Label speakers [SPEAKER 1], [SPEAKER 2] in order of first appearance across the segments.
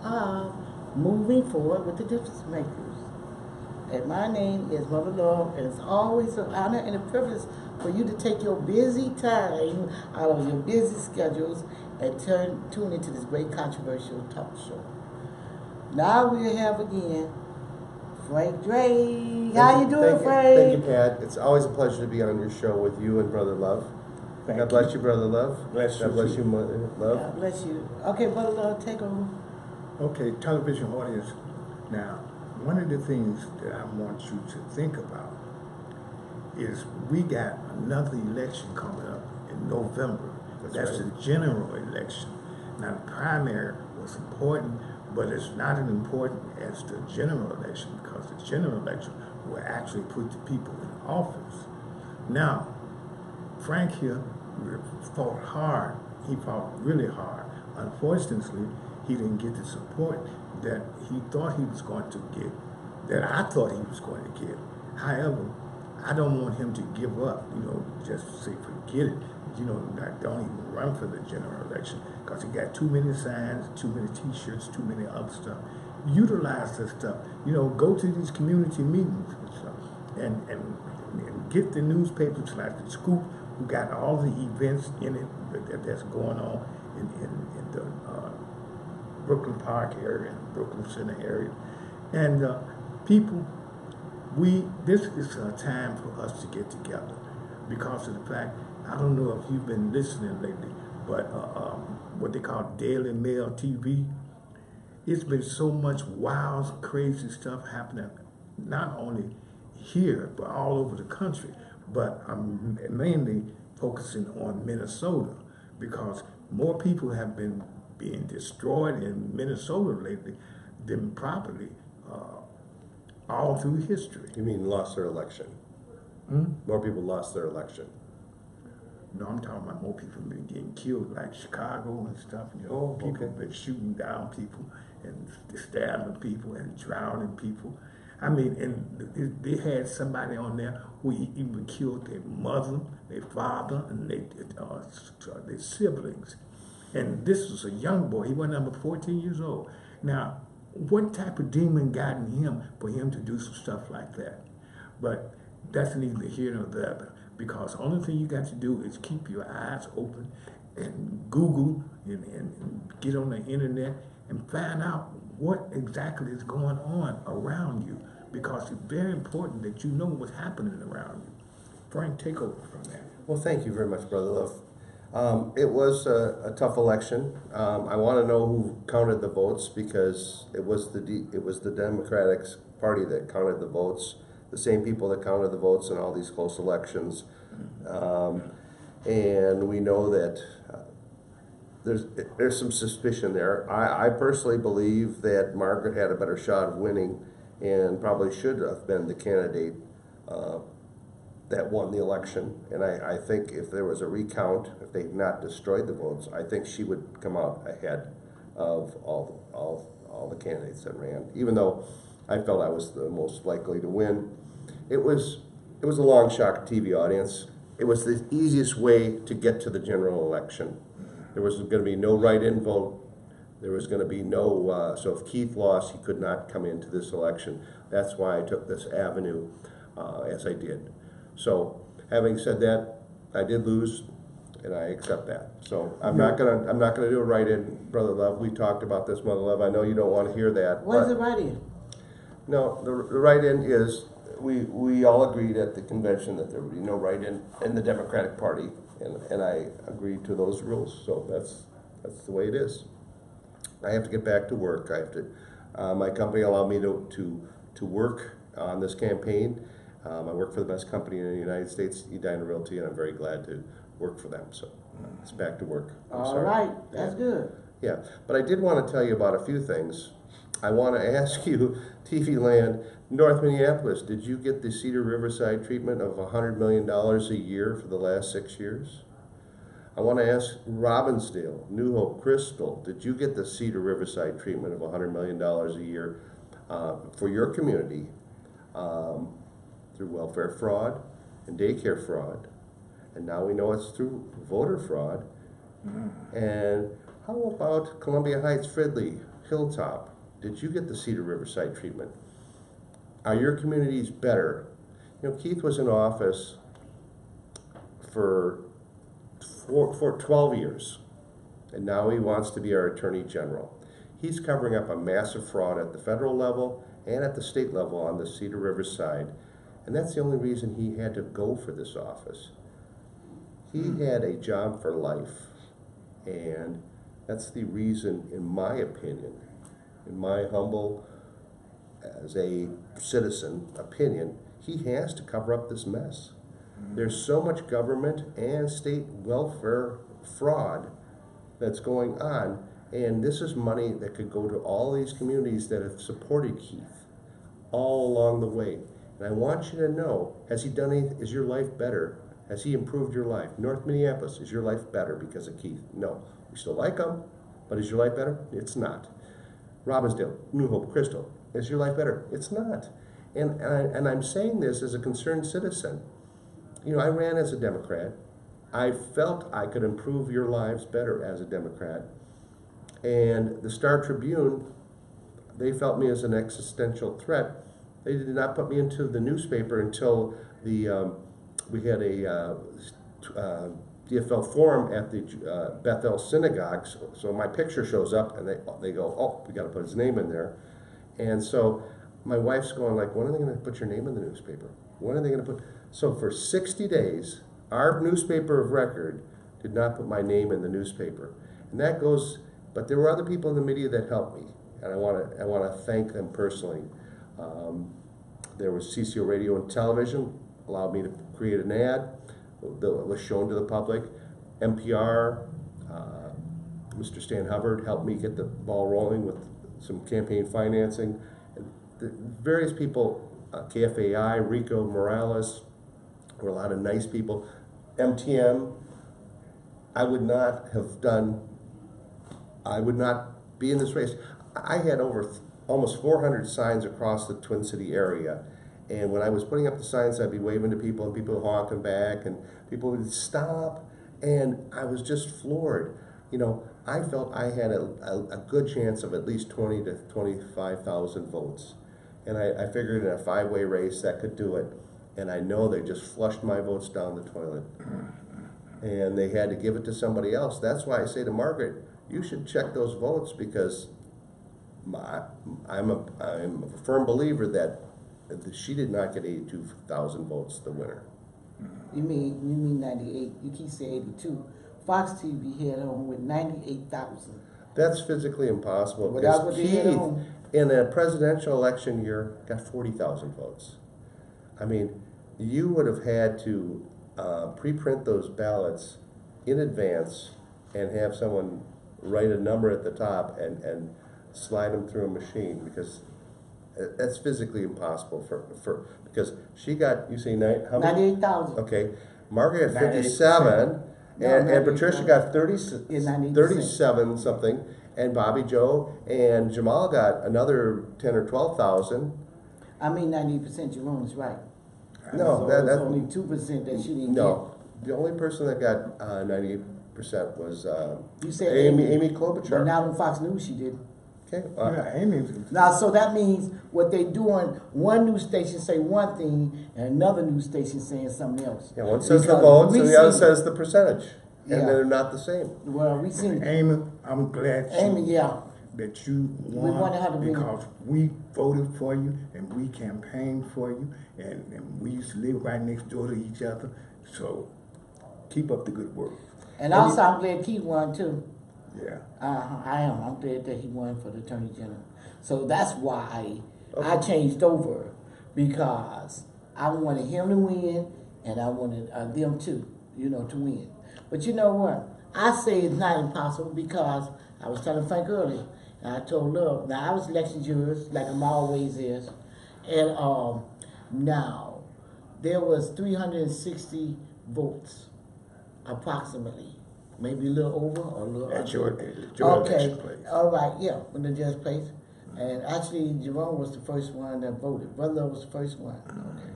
[SPEAKER 1] are moving forward with the difference makers. And my name is Mother Law, and it's always an honor and a privilege for you to take your busy time out of your busy schedules and tune into this great controversial talk show. Now we have again Frank Drake. How you doing, Frank?
[SPEAKER 2] Thank you, Pat. It's always a pleasure to be on your show with you and Brother Love. God bless you, Brother Love. God bless you, Mother Love.
[SPEAKER 1] God bless you. Okay, Brother Love, take over.
[SPEAKER 3] Okay, television audience. Now, one of the things that I want you to think about is we got another election coming up in November. That's right. The general election. Now, the primary was important, but it's not as important as the general election because the general election will actually put the people in office. Now, Frank here fought hard. He fought really hard. Unfortunately, he didn't get the support that he thought he was going to get, that I thought he was going to get. However, I don't want him to give up, just say forget it, don't even run for the general election because he got too many signs, too many t-shirts, too many other stuff. Utilize this stuff. Go to these community meetings and stuff and get the newspapers like The Scoop, who got all the events in it that's going on in the Brooklyn Park area and Brooklyn Center area. And people, this is a time for us to get together because of the fact, I don't know if you've been listening lately, but what they call Daily Mail TV, it's been so much wild, crazy stuff happening, not only here, but all over the country. But I'm mainly focusing on Minnesota because more people have been being destroyed in Minnesota lately than probably all through history.
[SPEAKER 2] You mean lost their election? More people lost their election.
[SPEAKER 3] No, I'm talking about more people been getting killed, like Chicago and stuff. People been shooting down people and stabbing people and drowning people. I mean, and they had somebody on there who even killed their mother, their father, and their siblings. And this was a young boy. He wasn't number 14 years old. Now, what type of demon got in him for him to do some stuff like that? But that's neither here nor there, because the only thing you got to do is keep your eyes open and Google and get on the internet and find out what exactly is going on around you, because it's very important that you know what's happening around you. Frank, take over from there.
[SPEAKER 2] Well, thank you very much, Brother Love. It was a tough election. I want to know who counted the votes because it was the Democratic Party that counted the votes, the same people that counted the votes in all these close elections. And we know that there's some suspicion there. I personally believe that Margaret had a better shot of winning and probably should have been the candidate that won the election. And I think if there was a recount, if they had not destroyed the votes, I think she would come out ahead of all the candidates that ran, even though I felt I was the most likely to win. It was a long shot TV audience. It was the easiest way to get to the general election. There was going to be no write-in vote. There was going to be no, so if Keith lost, he could not come into this election. That's why I took this avenue as I did. So, having said that, I did lose, and I accept that. So I'm not gonna do a write-in, Brother Love. We talked about this, Mother Love. I know you don't want to hear that.
[SPEAKER 1] What is the write-in?
[SPEAKER 2] No, the write-in is we all agreed at the convention that there would be no write-in in the Democratic Party, and I agreed to those rules. So that's the way it is. I have to get back to work. I have to. My company allowed me to work on this campaign. I work for the best company in the United States, Edina Realty, and I'm very glad to work for them. So it's back to work.
[SPEAKER 1] All right, that's good.
[SPEAKER 2] Yeah, but I did want to tell you about a few things. I want to ask you, TV Land, North Minneapolis, did you get the Cedar Riverside treatment of $100 million a year for the last 6 years? I want to ask Robbinsdale, New Hope, Crystal, did you get the Cedar Riverside treatment of $100 million a year for your community through welfare fraud and daycare fraud? And now we know it's through voter fraud. And how about Columbia Heights, Fridley, Hilltop, did you get the Cedar Riverside treatment? Are your communities better? You know, Keith was in office for 12 years, and now he wants to be our Attorney General. He's covering up a massive fraud at the federal level and at the state level on the Cedar Riverside, and that's the only reason he had to go for this office. He had a job for life, and that's the reason, in my opinion, in my humble, as a citizen opinion, he has to cover up this mess. There's so much government and state welfare fraud that's going on, and this is money that could go to all these communities that have supported Keith all along the way. And I want you to know, has he done anything? Is your life better? Has he improved your life? North Minneapolis, is your life better because of Keith? No. We still like him, but is your life better? It's not. Robbinsdale, New Hope, Crystal, is your life better? It's not. And I'm saying this as a concerned citizen. You know, I ran as a Democrat. I felt I could improve your lives better as a Democrat. And the Star Tribune, they felt me as an existential threat. They did not put me into the newspaper until the we had a DFL forum at the Bethel Synagogue. So my picture shows up, and they go, oh, we got to put his name in there. And so my wife's going like, when are they going to put your name in the newspaper? When are they going to put? So for 60 days, our newspaper of record did not put my name in the newspaper, and that goes. But there were other people in the media that helped me, and I want to thank them personally. There was CCO Radio and Television, allowed me to create an ad that was shown to the public. NPR, Mr. Stan Hubbard helped me get the ball rolling with some campaign financing. The various people, KFAI, Rico Morales, were a lot of nice people. MTM, I would not be in this race. I had over almost 400 signs across the Twin City area. And when I was putting up the signs, I'd be waving to people, and people honking back, and people would stop. And I was just floored. You know, I felt I had a good chance of at least 20 to 25,000 votes. And I figured in a 5-way race that could do it. And I know they just flushed my votes down the toilet. And they had to give it to somebody else. That's why I say to Margaret, you should check those votes, because I'm a firm believer that she did not get 82,000 votes, the winner.
[SPEAKER 1] You mean 98? You keep saying 82. Fox TV had on with 98,000.
[SPEAKER 2] That's physically impossible.
[SPEAKER 1] But that's what they had
[SPEAKER 2] Keith,
[SPEAKER 1] on.
[SPEAKER 2] in a presidential election year, got 40,000 votes. I mean, you would have had to pre-print those ballots in advance and have someone write a number at the top and slide them through a machine, because that's physically impossible because she got, you say, how many?
[SPEAKER 1] 98,000.
[SPEAKER 2] Okay. Margaret got 57, and Patricia got 37 something, and Bobby Joe and Jamal got another 10 or 12,000.
[SPEAKER 1] I mean, 98%, Jerome is right.
[SPEAKER 2] No,
[SPEAKER 1] so
[SPEAKER 2] that's
[SPEAKER 1] only 2% that she didn't
[SPEAKER 2] No, the only person that got 98% was
[SPEAKER 1] You said
[SPEAKER 2] Amy Klobuchar.
[SPEAKER 1] But now on Fox News she did.
[SPEAKER 2] Okay.
[SPEAKER 3] Yeah, Amy.
[SPEAKER 1] Now, so that means what they doing, one news station say one thing and another news station saying something else.
[SPEAKER 2] Yeah, one says the
[SPEAKER 1] Because
[SPEAKER 2] votes
[SPEAKER 1] we
[SPEAKER 2] and the other
[SPEAKER 1] seen-
[SPEAKER 2] says the percentage.
[SPEAKER 1] Yeah.
[SPEAKER 2] And they're not the same.
[SPEAKER 1] Well, we seen
[SPEAKER 3] Amy, I'm glad
[SPEAKER 1] Amy, yeah.
[SPEAKER 3] that you won,
[SPEAKER 1] wanted her to win.
[SPEAKER 3] because we voted for you and we campaigned for you, and we used to live right next door to each other. So keep up the good work.
[SPEAKER 1] And also, I'm glad Keith won too.
[SPEAKER 3] Yeah.
[SPEAKER 1] I am. I'm glad that he won for the Attorney General. So that's why I changed over, because I wanted him to win and I wanted them too, to win. But you know what? I say it's not impossible, because I was telling Frank earlier, and I told Love, now I was election jurist, like I'm always is, and now there was 360 votes, approximately. Maybe a little over or a little
[SPEAKER 3] At
[SPEAKER 1] under.
[SPEAKER 3] your
[SPEAKER 1] Okay,
[SPEAKER 3] election place.
[SPEAKER 1] all right, yeah, when the judge place. And actually, Jerome was the first one that voted. Brother was the first one. Okay.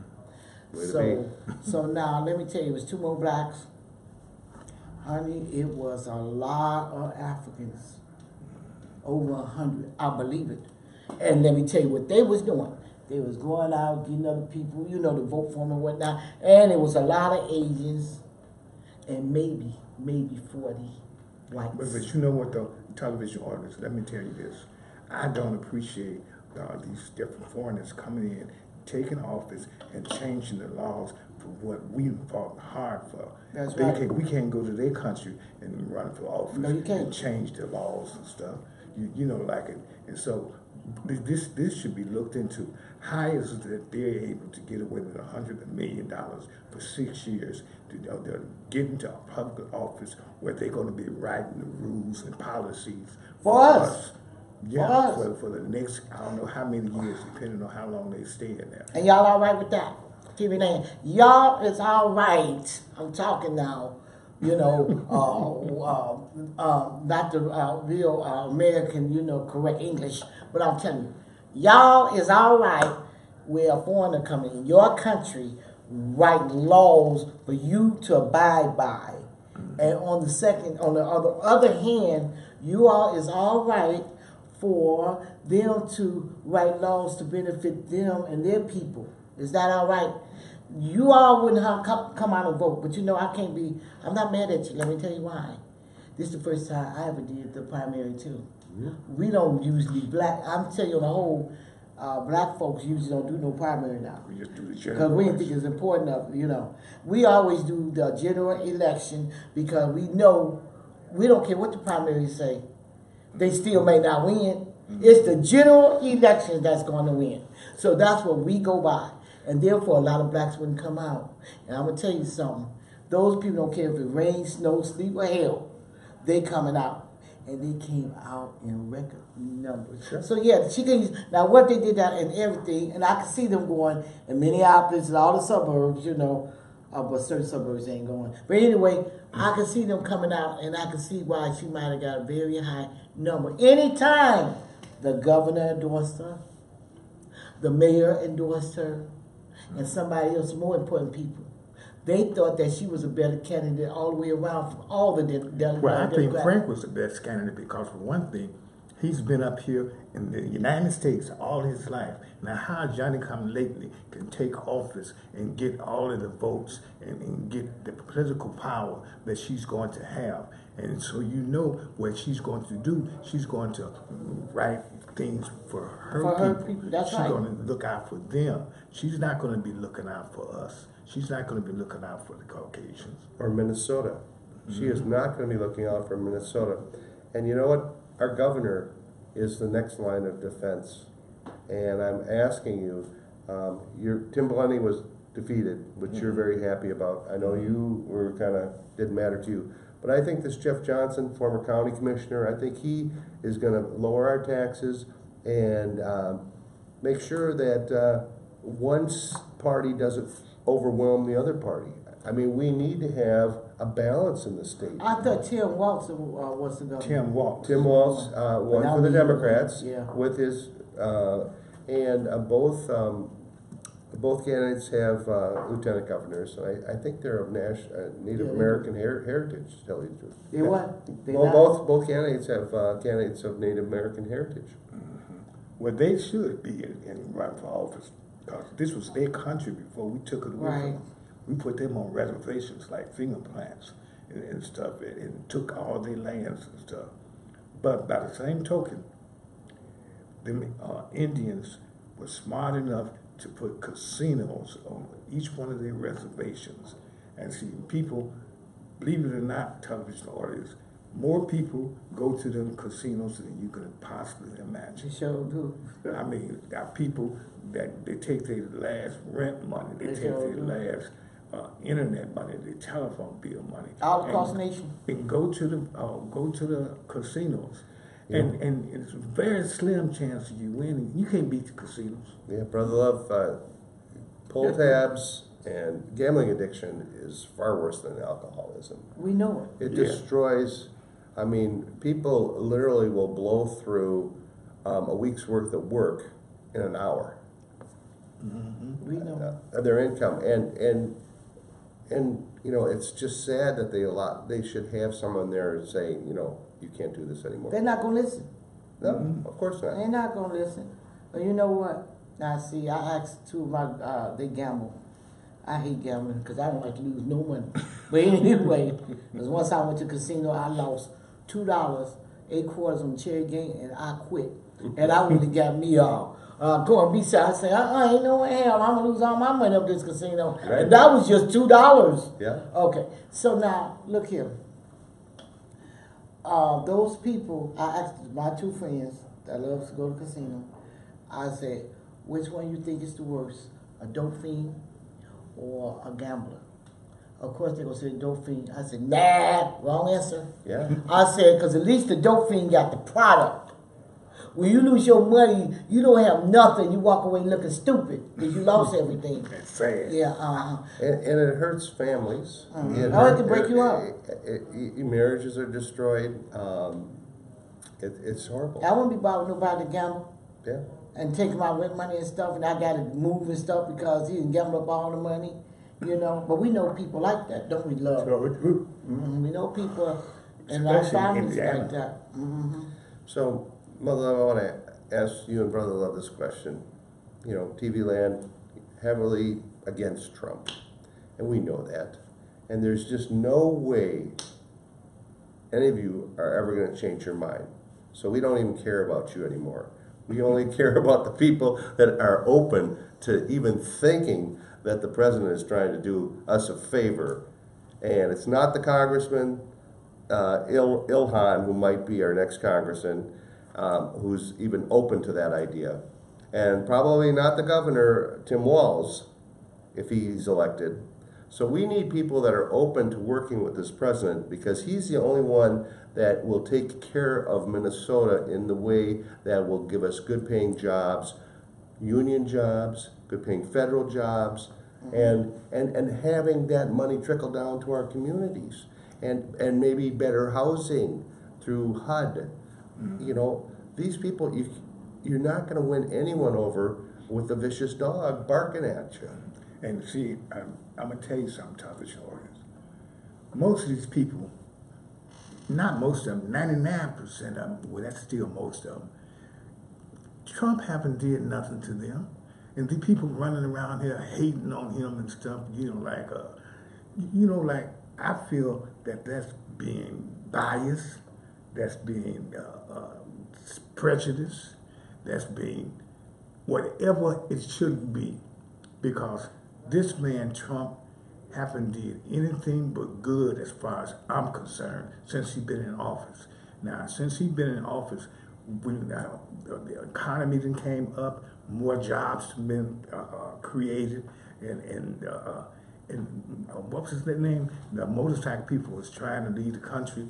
[SPEAKER 2] Way to
[SPEAKER 1] So now let me tell you, it was 2 more blacks. Honey, it was a lot of Africans. over 100. I believe it. And let me tell you what they was doing. They was going out, getting other people, you know, to vote for them and whatnot. And it was a lot of Asians and maybe 40 whites.
[SPEAKER 3] But you know what, though, television audience, let me tell you this. I don't appreciate these different foreigners coming in, taking office, and changing the laws for what we fought hard for.
[SPEAKER 1] That's right.
[SPEAKER 3] We can't go to their country and run for office.
[SPEAKER 1] No, you can't.
[SPEAKER 3] And change the laws and stuff. You know, like it. And so this should be looked into. How is it that they're able to get away with $100 million for 6 years to get into a public office where they're going to be writing the rules and policies
[SPEAKER 1] For us.
[SPEAKER 3] Yeah,
[SPEAKER 1] For us.
[SPEAKER 3] for the next, I don't know how many years, depending on how long they stay in there.
[SPEAKER 1] And y'all all right with that? Keep it in. Y'all is all right. I'm talking now. You know, not the real American, you know, correct English. But I'm telling you, y'all is all right where a foreigner coming in your country write laws for you to abide by. And on the other hand, you all is all right for them to write laws to benefit them and their people. Is that all right? You all wouldn't have come out and vote, but you know I'm not mad at you. Let me tell you why. This is the first time I ever did the primary too. Mm-hmm. We don't usually I'm telling you, on the whole, black folks usually don't do no primary now.
[SPEAKER 3] We just do the general.
[SPEAKER 1] Because we didn't think it's important enough, you know. We always do the general election because we know we don't care what the primaries say. They still may not win. Mm-hmm. It's the general election that's going to win. So that's what we go by. And therefore, a lot of blacks wouldn't come out. And I'm going to tell you something. Those people don't care if it rains, snow, sleet, or hail. They coming out. And they came out in record numbers. Sure. So, yeah, now what they did that and everything, and I can see them going in Minneapolis and all the suburbs, you know, but certain suburbs ain't going. But anyway, I can see them coming out, and I can see why she might have got a very high number. Anytime the governor endorsed her, the mayor endorsed her, and somebody else, more important people. They thought that she was a better candidate all the way around from all the Democrats.
[SPEAKER 3] Well, I think Frank was the best candidate because, for one thing, he's been up here in the United States all his life. Now, how Johnny come lately can take office and get all of the votes and get the political power that she's going to have. And so you know what she's going to do. She's going to write things for her people.
[SPEAKER 1] That's
[SPEAKER 3] she's
[SPEAKER 1] right.
[SPEAKER 3] going to look out for them. She's not going to be looking out for us. She's not going to be looking out for the Caucasians.
[SPEAKER 2] Or Minnesota. She is not going to be looking out for Minnesota. And you know what? Our governor is the next line of defense. And I'm asking you, Tim Bellini was defeated, which you're very happy about. I know you were didn't matter to you. But I think this Jeff Johnson, former county commissioner, I think he is going to lower our taxes and make sure that one party doesn't overwhelm the other party. I mean, we need to have a balance in the state.
[SPEAKER 1] I thought Tim Walz was the governor.
[SPEAKER 3] Tim Walz.
[SPEAKER 2] Tim Walz won for the Democrats
[SPEAKER 1] with
[SPEAKER 2] his, and both candidates have lieutenant governors. I think they're of Native American heritage, to tell you the truth.
[SPEAKER 1] They what?
[SPEAKER 2] Both candidates have candidates of Native American heritage.
[SPEAKER 3] Mm-hmm. Well, they should be in run for office because this was their country before we took it away from them. We put them on reservations like finger plants and stuff and took all their lands and stuff. But by the same token, the Indians were smart enough to put casinos on each one of their reservations. And see, people, believe it or not, television audience, more people go to them casinos than you could possibly imagine.
[SPEAKER 1] They sure do.
[SPEAKER 3] I mean, there are people that they take their last rent money, they take their last internet money, their telephone bill money,
[SPEAKER 1] all across the nation,
[SPEAKER 3] and go to the casinos. Yeah. And it's a very slim chance of you winning. You can't beat the casinos.
[SPEAKER 2] Yeah, Brother Love, pull tabs and gambling addiction is far worse than alcoholism.
[SPEAKER 1] We know it.
[SPEAKER 2] It destroys. I mean, people literally will blow through a week's worth of work in an hour.
[SPEAKER 1] Mm-hmm. We know
[SPEAKER 2] Their income, and you know, it's just sad that they should have someone there saying, you know, you can't do this anymore.
[SPEAKER 1] They're not going to listen.
[SPEAKER 2] No, of course not.
[SPEAKER 1] They're not gonna listen. But you know what? Now see, I asked two of my, they gamble. I hate gambling because I don't like to lose no money. But anyway, because once I went to casino, I lost $2, 8 quarters on cherry game, and I quit. And I really got me all. Going B-side, I say, ain't no way hell, I'm gonna lose all my money up this casino.
[SPEAKER 2] Right.
[SPEAKER 1] And that was just $2.
[SPEAKER 2] Yeah.
[SPEAKER 1] Okay, so now, look here. Those people, I asked my 2 friends that loves to go to casino, I said, which one you think is the worst? A dope fiend or a gambler? Of course they're gonna say dope fiend. I said, nah, wrong answer.
[SPEAKER 2] Yeah.
[SPEAKER 1] I said, because at least the dope fiend got the product. When you lose your money, you don't have nothing. You walk away looking stupid because you lost everything.
[SPEAKER 3] That's sad.
[SPEAKER 1] Yeah,
[SPEAKER 2] And it hurts families.
[SPEAKER 1] It can break you up.
[SPEAKER 2] Marriages are destroyed. It's horrible.
[SPEAKER 1] I wouldn't be bothered with nobody to gamble
[SPEAKER 2] Yeah.
[SPEAKER 1] and take my rent money and stuff, and I got to move and stuff because he didn't gamble up all the money, you know. But we know people like that, don't we, love? We know people in our
[SPEAKER 3] Especially in
[SPEAKER 1] families
[SPEAKER 3] Indiana.
[SPEAKER 1] like that.
[SPEAKER 2] So, Mother Love, I want to ask you and Brother Love this question. You know, TV Land heavily against Trump, and we know that. And there's just no way any of you are ever going to change your mind. So we don't even care about you anymore. We only care about the people that are open to even thinking that the president is trying to do us a favor. And it's not the Congressman Ilhan, who might be our next congressman, who's even open to that idea. And probably not the governor, Tim Walz, if he's elected. So we need people that are open to working with this president because he's the only one that will take care of Minnesota in the way that will give us good paying jobs, union jobs, good paying federal jobs, and having that money trickle down to our communities and maybe better housing through HUD. You know, these people, you're not going to win anyone over with a vicious dog barking at you.
[SPEAKER 3] And see, I'm going to tell you something, television audience. Most of these people, not most of them, 99% of them, well, that's still most of them, Trump haven't did nothing to them. And the people running around here hating on him and stuff, like I feel that that's being biased, that's being prejudice, that's being whatever it shouldn't be, because this man Trump haven't did anything but good as far as I'm concerned since he's been in office. Now, since he's been in office, the economy then came up, more jobs have been created, and what was his name? The motorcycle people was trying to leave the country,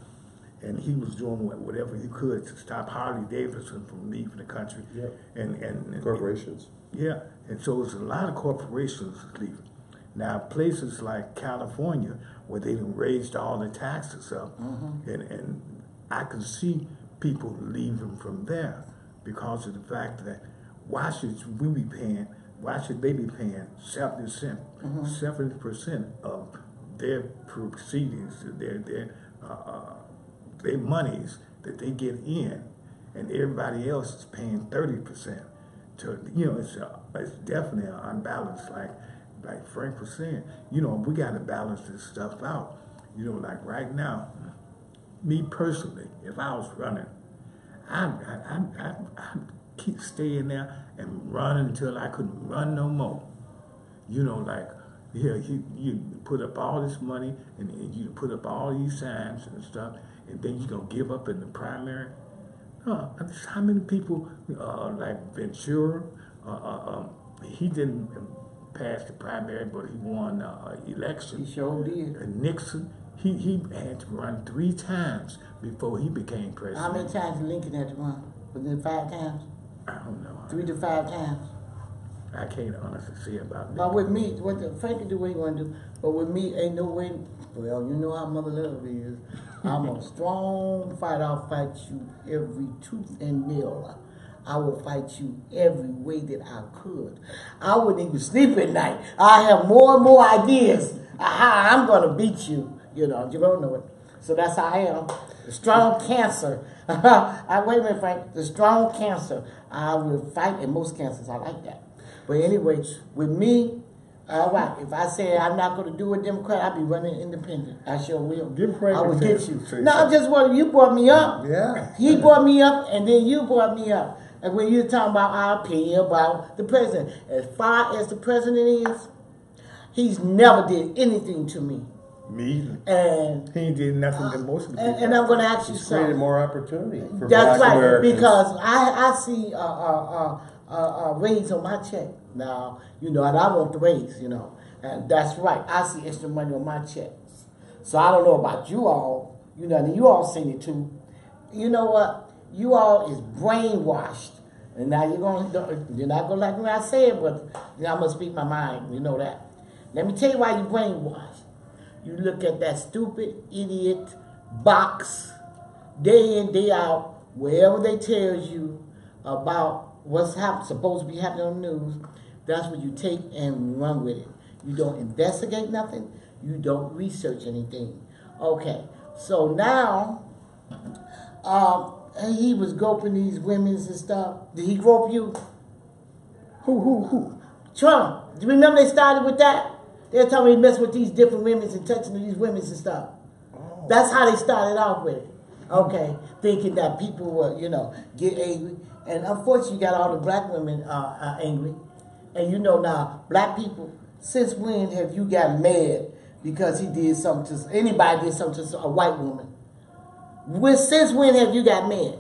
[SPEAKER 3] and he was doing whatever he could to stop Harley Davidson from leaving the country.
[SPEAKER 2] Yep.
[SPEAKER 3] And
[SPEAKER 2] Corporations.
[SPEAKER 3] yeah, and so there's a lot of corporations leaving. Now, places like California, where they done raised all the taxes up, and I can see people leaving from there because of the fact that why should they be paying 70% of their proceedings, their monies that they get in, and everybody else is paying 30%. It's definitely unbalanced, like Frank was saying. We got to balance this stuff out. Like right now, me personally, if I was running, I'd keep staying there and run until I couldn't run no more. You put up all this money and you put up all these signs and stuff, and then you're going to give up in the primary. How many people, like Ventura, he didn't pass the primary, but he won election.
[SPEAKER 1] He sure did.
[SPEAKER 3] And Nixon, he had to run 3 times before he became president.
[SPEAKER 1] How many times Lincoln had to run? Was it 5 times?
[SPEAKER 3] I don't know.
[SPEAKER 1] 3 to 5 times.
[SPEAKER 3] I can't honestly say about that.
[SPEAKER 1] But with me, Frank can do what he want to do. But with me, ain't no way. Well, you know how Mother Love is. I'm a strong fighter. I'll fight you every tooth and nail. I will fight you every way that I could. I wouldn't even sleep at night. I have more and more ideas. I'm gonna beat you. You don't know it. So that's how I am. The strong cancer. Wait a minute, Frank. The strong cancer. I will fight in most cancers. I like that. But anyway, with me, all right. If I say I'm not going to do a Democrat, I'll be running independent. I sure will.
[SPEAKER 3] Give Frank
[SPEAKER 1] I will
[SPEAKER 3] a
[SPEAKER 1] get
[SPEAKER 3] chance
[SPEAKER 1] you.
[SPEAKER 3] to say
[SPEAKER 1] No, I'm just wondering. You brought me up.
[SPEAKER 2] Yeah.
[SPEAKER 1] He brought me up, and then you brought me up. And when you're talking about our opinion about the president, as far as the president is, he's never did anything to me.
[SPEAKER 3] Me either.
[SPEAKER 1] And
[SPEAKER 3] He ain't did nothing to most of the people.
[SPEAKER 1] and I'm going to ask you
[SPEAKER 2] It's created
[SPEAKER 1] something.
[SPEAKER 2] more opportunity for
[SPEAKER 1] That's
[SPEAKER 2] Black
[SPEAKER 1] right,
[SPEAKER 2] Americans.
[SPEAKER 1] because I see a raise on my check. Now, you know, and I want the raise, you know. And that's right. I see extra money on my checks. So I don't know about you all, you know, and you all seen it too. You know what? You all is brainwashed. And now you're not gonna like me when I say it, but you know, I'm gonna speak my mind, you know that. Let me tell you why you brainwashed. You look at that stupid idiot box day in, day out, wherever they tell you about what's supposed to be happening on the news, that's what you take and run with it. You don't investigate nothing. You don't research anything. Okay, so now, he was groping these women and stuff. Did he grope you?
[SPEAKER 3] Who?
[SPEAKER 1] Trump. Do you remember they started with that? They're telling me he messed with these different women and touching these women and stuff.
[SPEAKER 3] Oh.
[SPEAKER 1] That's how they started off with it. Okay, thinking that people would, you know, get angry. And unfortunately, you got all the black women angry. And you know now, black people, since when have you got mad because he did something to, anybody did something to a white woman? Since when have you got mad?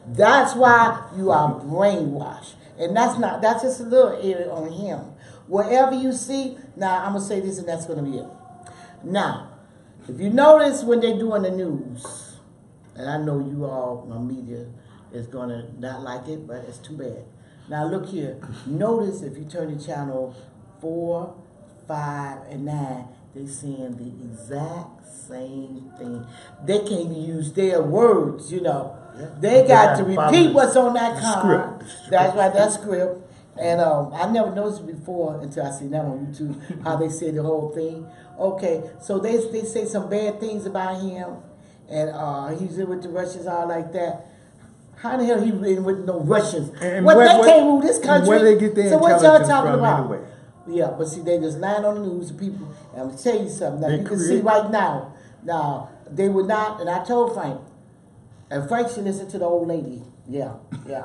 [SPEAKER 1] That's why you are brainwashed. And that's just a little area on him. Wherever you see, now I'm going to say this and that's going to be it. Now, if you notice when they're doing the news, and I know you all, my media, is going to not like it, but it's too bad. Now look here. Notice if you turn to channel 4, 5, and 9, they're saying the exact same thing. They can't even use their words, you know.
[SPEAKER 3] Yeah.
[SPEAKER 1] They got to
[SPEAKER 3] They gotta
[SPEAKER 1] repeat
[SPEAKER 3] follow
[SPEAKER 1] what's on that
[SPEAKER 3] the
[SPEAKER 1] card.
[SPEAKER 3] script.
[SPEAKER 1] That's right, that script. And I never noticed it before until I seen that on YouTube, how they said the whole thing. Okay, so they say some bad things about him, and he's in with the Russians, all like that. How the hell he in with no Russians?
[SPEAKER 3] And
[SPEAKER 1] What,
[SPEAKER 3] where-
[SPEAKER 1] they
[SPEAKER 3] where-
[SPEAKER 1] can't rule this country.
[SPEAKER 3] where they get their
[SPEAKER 1] so what y'all
[SPEAKER 3] intelligence
[SPEAKER 1] talking
[SPEAKER 3] from
[SPEAKER 1] about?
[SPEAKER 3] anyway?
[SPEAKER 1] Yeah, but see, they just lying on the news to people. And I'm gonna tell you something. Now
[SPEAKER 3] They
[SPEAKER 1] you can
[SPEAKER 3] create-
[SPEAKER 1] see right now. Now they would not, and I told Frank, and Frank should listen to the old lady. Yeah,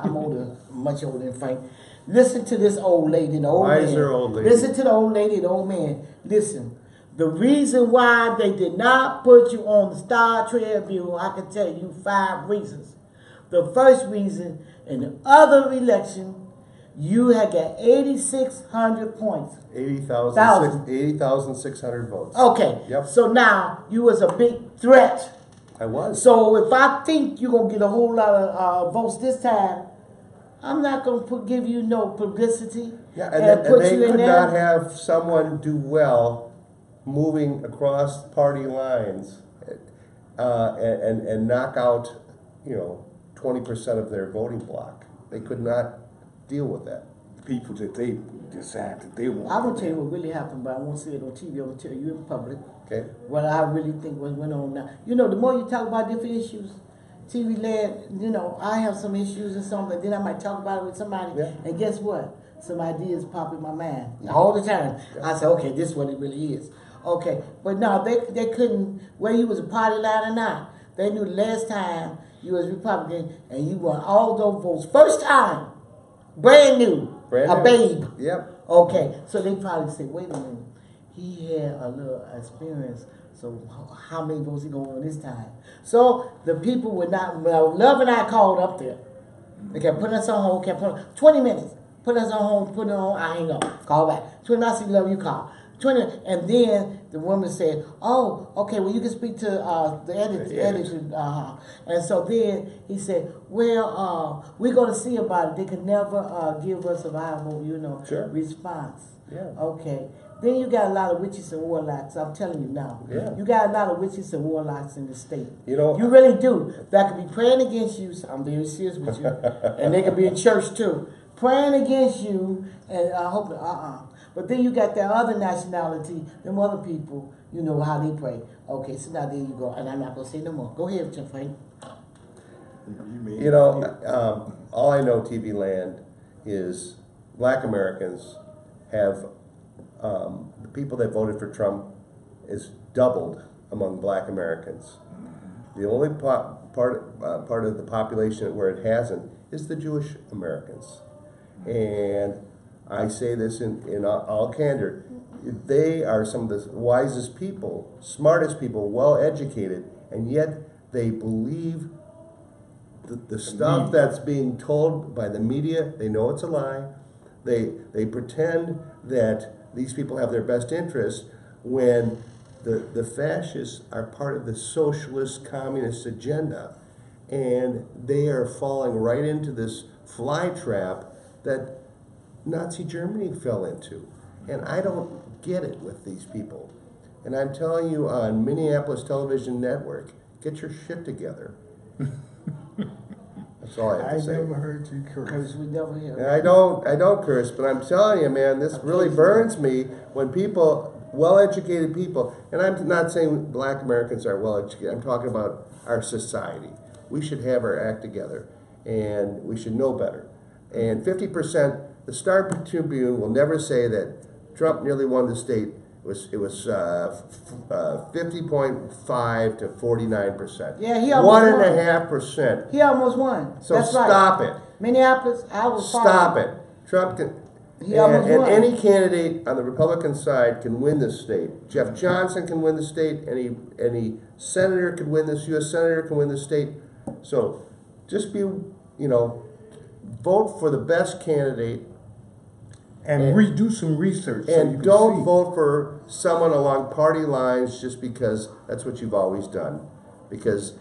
[SPEAKER 1] I'm older, much older than Frank. Listen to this old lady, the old man.
[SPEAKER 2] Wiser old lady.
[SPEAKER 1] Listen to the old lady, the old man. Listen. The reason why they did not put you on the Star Tribune, I can tell you 5 reasons. The first reason, in the other election, you had got 8,600 points.
[SPEAKER 2] 80,600 votes.
[SPEAKER 1] Okay.
[SPEAKER 2] Yep.
[SPEAKER 1] So now you was a big threat.
[SPEAKER 2] I was.
[SPEAKER 1] So if I think you're gonna get a whole lot of votes this time, I'm not gonna give you no publicity.
[SPEAKER 2] Yeah, and they could not have someone do well moving across party lines and knock out, 20% of their voting bloc. They could not deal with that.
[SPEAKER 3] People that they decide that they want.
[SPEAKER 1] I'm gonna tell you what really happened, but I won't say it on TV. I'm gonna tell you in public
[SPEAKER 2] Okay.
[SPEAKER 1] what I really think was went on now. You know, the more you talk about different issues, TV land, I have some issues and something, then I might talk about it with somebody,
[SPEAKER 2] Yeah.
[SPEAKER 1] and guess what? Some ideas pop in my mind all the time. I say, okay, this is what it really is. Okay, but no, they couldn't, whether you was a party line or not, they knew the last time you was Republican and you won all those votes. First time, brand new,
[SPEAKER 2] Brand
[SPEAKER 1] a
[SPEAKER 2] new.
[SPEAKER 1] babe.
[SPEAKER 2] Yep.
[SPEAKER 1] Okay, so they probably say, wait a minute, he had a little experience, so how many votes he gonna win this time? So the people would not, well, Love and I called up there. They kept putting us on hold, kept putting 20 minutes, put us on hold, put it on, I hang up, call back. 20 minutes, I see Love, you call. 20, and then the woman said, oh, okay, well, you can speak to the editor. And so then he said, well, we're going to see about it. They could never give us a viable,
[SPEAKER 2] Sure.
[SPEAKER 1] response.
[SPEAKER 2] Yeah.
[SPEAKER 1] Okay. Then you got a lot of witches and warlocks. I'm telling you now.
[SPEAKER 2] Yeah.
[SPEAKER 1] You got a lot of witches and warlocks in the state.
[SPEAKER 2] You
[SPEAKER 1] really do. That could be praying against you. I'm very serious with you. And they could be in church too. Praying against you, and I hope, But then you got that other nationality, them other people, you know how they pray. Okay, so now there you go. And I'm not going to say no more. Go ahead, Jim Frank.
[SPEAKER 2] You know, all I know, TV Land, is Black Americans have, the people that voted for Trump is doubled among Black Americans. The only part of the population where it hasn't is the Jewish Americans. And I say this in all candor, they are some of the wisest people, smartest people, well educated, and yet they believe the stuff that's being told by the media. They know it's a lie. They pretend that these people have their best interests when the fascists are part of the socialist communist agenda, and they are falling right into this fly trap that Nazi Germany fell into. And I don't get it with these people. And I'm telling you, on Minneapolis Television Network, get your shit together. That's all I have to say.
[SPEAKER 3] I never heard you curse.
[SPEAKER 1] Because we never hear.
[SPEAKER 2] And I don't curse, but I'm telling you, man, this really burns me when people, well-educated people, and I'm not saying Black Americans are well-educated, I'm talking about our society. We should have our act together, and we should know better. And 50%, the Star Tribune will never say that Trump nearly won the state. It was 50.5 to 49%.
[SPEAKER 1] Yeah, he almost won.
[SPEAKER 2] 1.5%.
[SPEAKER 1] He almost won.
[SPEAKER 2] So
[SPEAKER 1] That's
[SPEAKER 2] stop
[SPEAKER 1] right.
[SPEAKER 2] it.
[SPEAKER 1] Minneapolis, I was
[SPEAKER 2] Stop it. Trump can.
[SPEAKER 1] He almost
[SPEAKER 2] And
[SPEAKER 1] won.
[SPEAKER 2] any candidate on the Republican side can win this state. Jeff Johnson can win the state. Any senator can win this. U.S. senator can win the state. So just be, vote for the best candidate.
[SPEAKER 3] And do some research. So you
[SPEAKER 2] And
[SPEAKER 3] can
[SPEAKER 2] don't
[SPEAKER 3] see.
[SPEAKER 2] vote for someone along party lines just because that's what you've always done. Because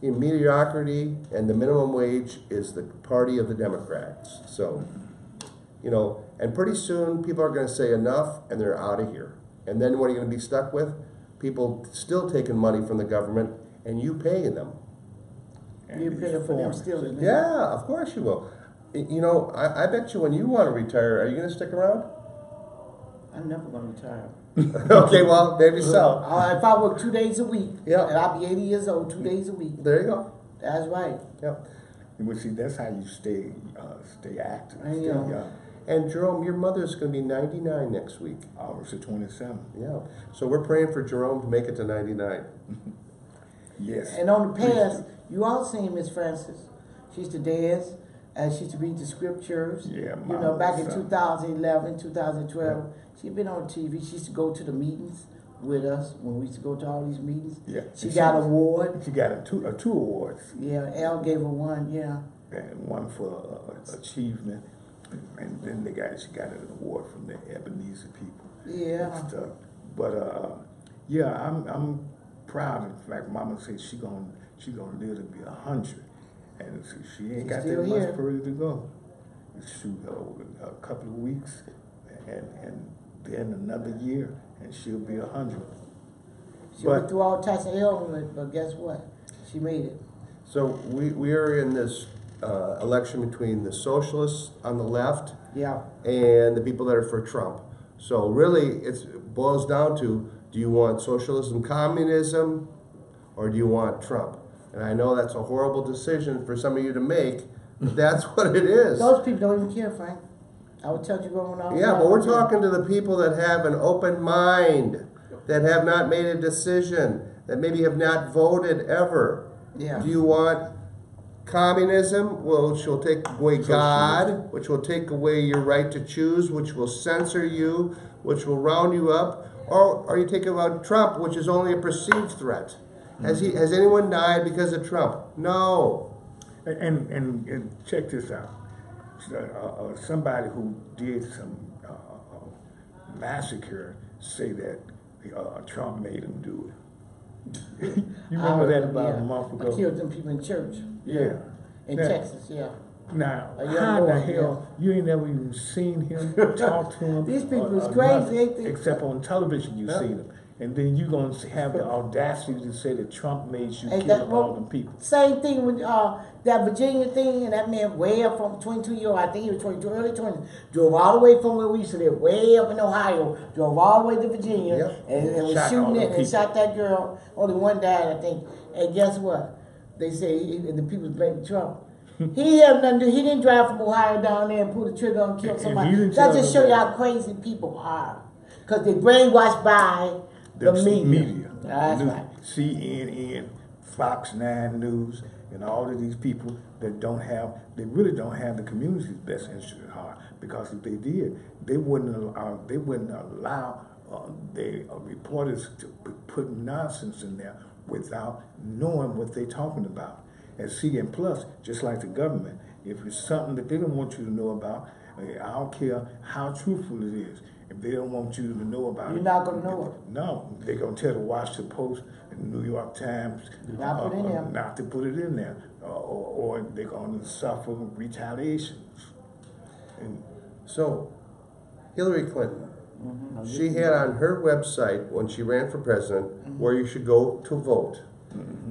[SPEAKER 2] mediocrity and the minimum wage is the party of the Democrats. So, and pretty soon people are going to say enough and they're out of here. And then what are you going to be stuck with? People still taking money from the government and you paying them.
[SPEAKER 1] You pay for them still.
[SPEAKER 2] Yeah, of course you will. I bet you when you want to retire, are you going to stick around?
[SPEAKER 1] I'm never going to retire.
[SPEAKER 2] Okay, well, maybe so.
[SPEAKER 1] If I work 2 days a week,
[SPEAKER 2] Yeah.
[SPEAKER 1] and I'll be 80 years old, 2 days a week.
[SPEAKER 2] There you go.
[SPEAKER 1] That's right.
[SPEAKER 2] Yep.
[SPEAKER 3] Well, see, that's how you stay active.
[SPEAKER 1] I
[SPEAKER 3] Stay
[SPEAKER 1] know.
[SPEAKER 3] young.
[SPEAKER 2] And Jerome, your mother's going to be 99 next week.
[SPEAKER 3] August 27.
[SPEAKER 2] Yeah. So we're praying for Jerome to make it to 99.
[SPEAKER 3] Yes.
[SPEAKER 1] And on the past, you all seen Miss Francis. She used to dance, and she used to read the scriptures.
[SPEAKER 3] Yeah,
[SPEAKER 1] Back in
[SPEAKER 3] Mama.
[SPEAKER 1] 2011, 2012. She'd been on TV. She used to go to the meetings with us when we used to go to all these meetings.
[SPEAKER 3] Yeah.
[SPEAKER 1] She got an award.
[SPEAKER 3] She got two awards.
[SPEAKER 1] Yeah, Al gave her one, yeah.
[SPEAKER 3] And one for achievement, and then she got an award from the Ebenezer people.
[SPEAKER 1] Yeah.
[SPEAKER 3] And stuff. But I'm proud. In fact, Mama said she gonna live to be 100, and she ain't got
[SPEAKER 1] Still
[SPEAKER 3] that
[SPEAKER 1] here.
[SPEAKER 3] much further to go. Shoot, a couple of weeks, and then another year, and she'll be 100.
[SPEAKER 1] She went through all types of ailments, but guess what? She made it.
[SPEAKER 2] So we are in this election between the socialists on the left
[SPEAKER 1] Yeah.
[SPEAKER 2] and the people that are for Trump. So really, it boils down to, do you want socialism, communism, or do you want Trump? And I know that's a horrible decision for some of you to make, but that's what it is.
[SPEAKER 1] Those people don't even care, Frank. I would tell you going on.
[SPEAKER 2] Yeah, but we're talking to the people that have an open mind, that have not made a decision, that maybe have not voted ever.
[SPEAKER 1] Yeah.
[SPEAKER 2] Do you want communism, which will take away God, which will take away your right to choose, which will censor you, which will round you up? Or are you taking about Trump, which is only a perceived threat? Has anyone died because of Trump? No.
[SPEAKER 3] And check this out. Somebody who did some massacre say that Trump made him do it. You remember that about a month ago?
[SPEAKER 1] I killed them people in church.
[SPEAKER 3] Yeah.
[SPEAKER 1] In
[SPEAKER 3] Now-
[SPEAKER 1] Texas, yeah.
[SPEAKER 3] Now,
[SPEAKER 1] A young
[SPEAKER 3] how the
[SPEAKER 1] boy,
[SPEAKER 3] hell you ain't never even seen him, talk to him?
[SPEAKER 1] These people is
[SPEAKER 3] or
[SPEAKER 1] crazy,
[SPEAKER 3] nothing,
[SPEAKER 1] ain't they?
[SPEAKER 3] except on television you
[SPEAKER 2] Yeah.
[SPEAKER 3] seen him. and then you gonna have the audacity to say that Trump made you
[SPEAKER 1] And
[SPEAKER 3] kill
[SPEAKER 1] that-
[SPEAKER 3] all them people.
[SPEAKER 1] Same thing with that Virginia thing, and that man way up from 22 years old, I think he was 22, early 20s, drove all the way from where we used to live, way up in Ohio, drove all the way to Virginia,
[SPEAKER 2] Yep.
[SPEAKER 1] and was
[SPEAKER 3] Shot all
[SPEAKER 1] shooting
[SPEAKER 3] them
[SPEAKER 1] it and
[SPEAKER 3] people.
[SPEAKER 1] shot that girl. Only one died, I think. And guess what? They say the people blame Trump. He had nothing to do. He didn't drive from Ohio down there and pull the trigger and kill
[SPEAKER 3] And he
[SPEAKER 1] somebody.
[SPEAKER 3] didn't
[SPEAKER 1] That
[SPEAKER 3] tell
[SPEAKER 1] just show you
[SPEAKER 3] nobody.
[SPEAKER 1] how crazy people are, because they brainwashed by the media. That's
[SPEAKER 3] News-
[SPEAKER 1] right.
[SPEAKER 3] CNN, Fox 9 News, and all of these people that they really don't have the community's best interest at heart. Because if they did, they wouldn't allow the reporters to put nonsense in there without knowing what they're talking about. And see, and plus, just like the government, if it's something that they don't want you to know about, I don't care how truthful it is. If they don't want you to know about
[SPEAKER 1] You're
[SPEAKER 3] it,
[SPEAKER 1] not gonna know it.
[SPEAKER 3] No, they're gonna tell the Washington Post and the New York Times
[SPEAKER 1] Not put it in there.
[SPEAKER 3] not to put it in there, or they're gonna suffer retaliations. And
[SPEAKER 2] So, Hillary Clinton, she had on her website when she ran for president where you should go to vote,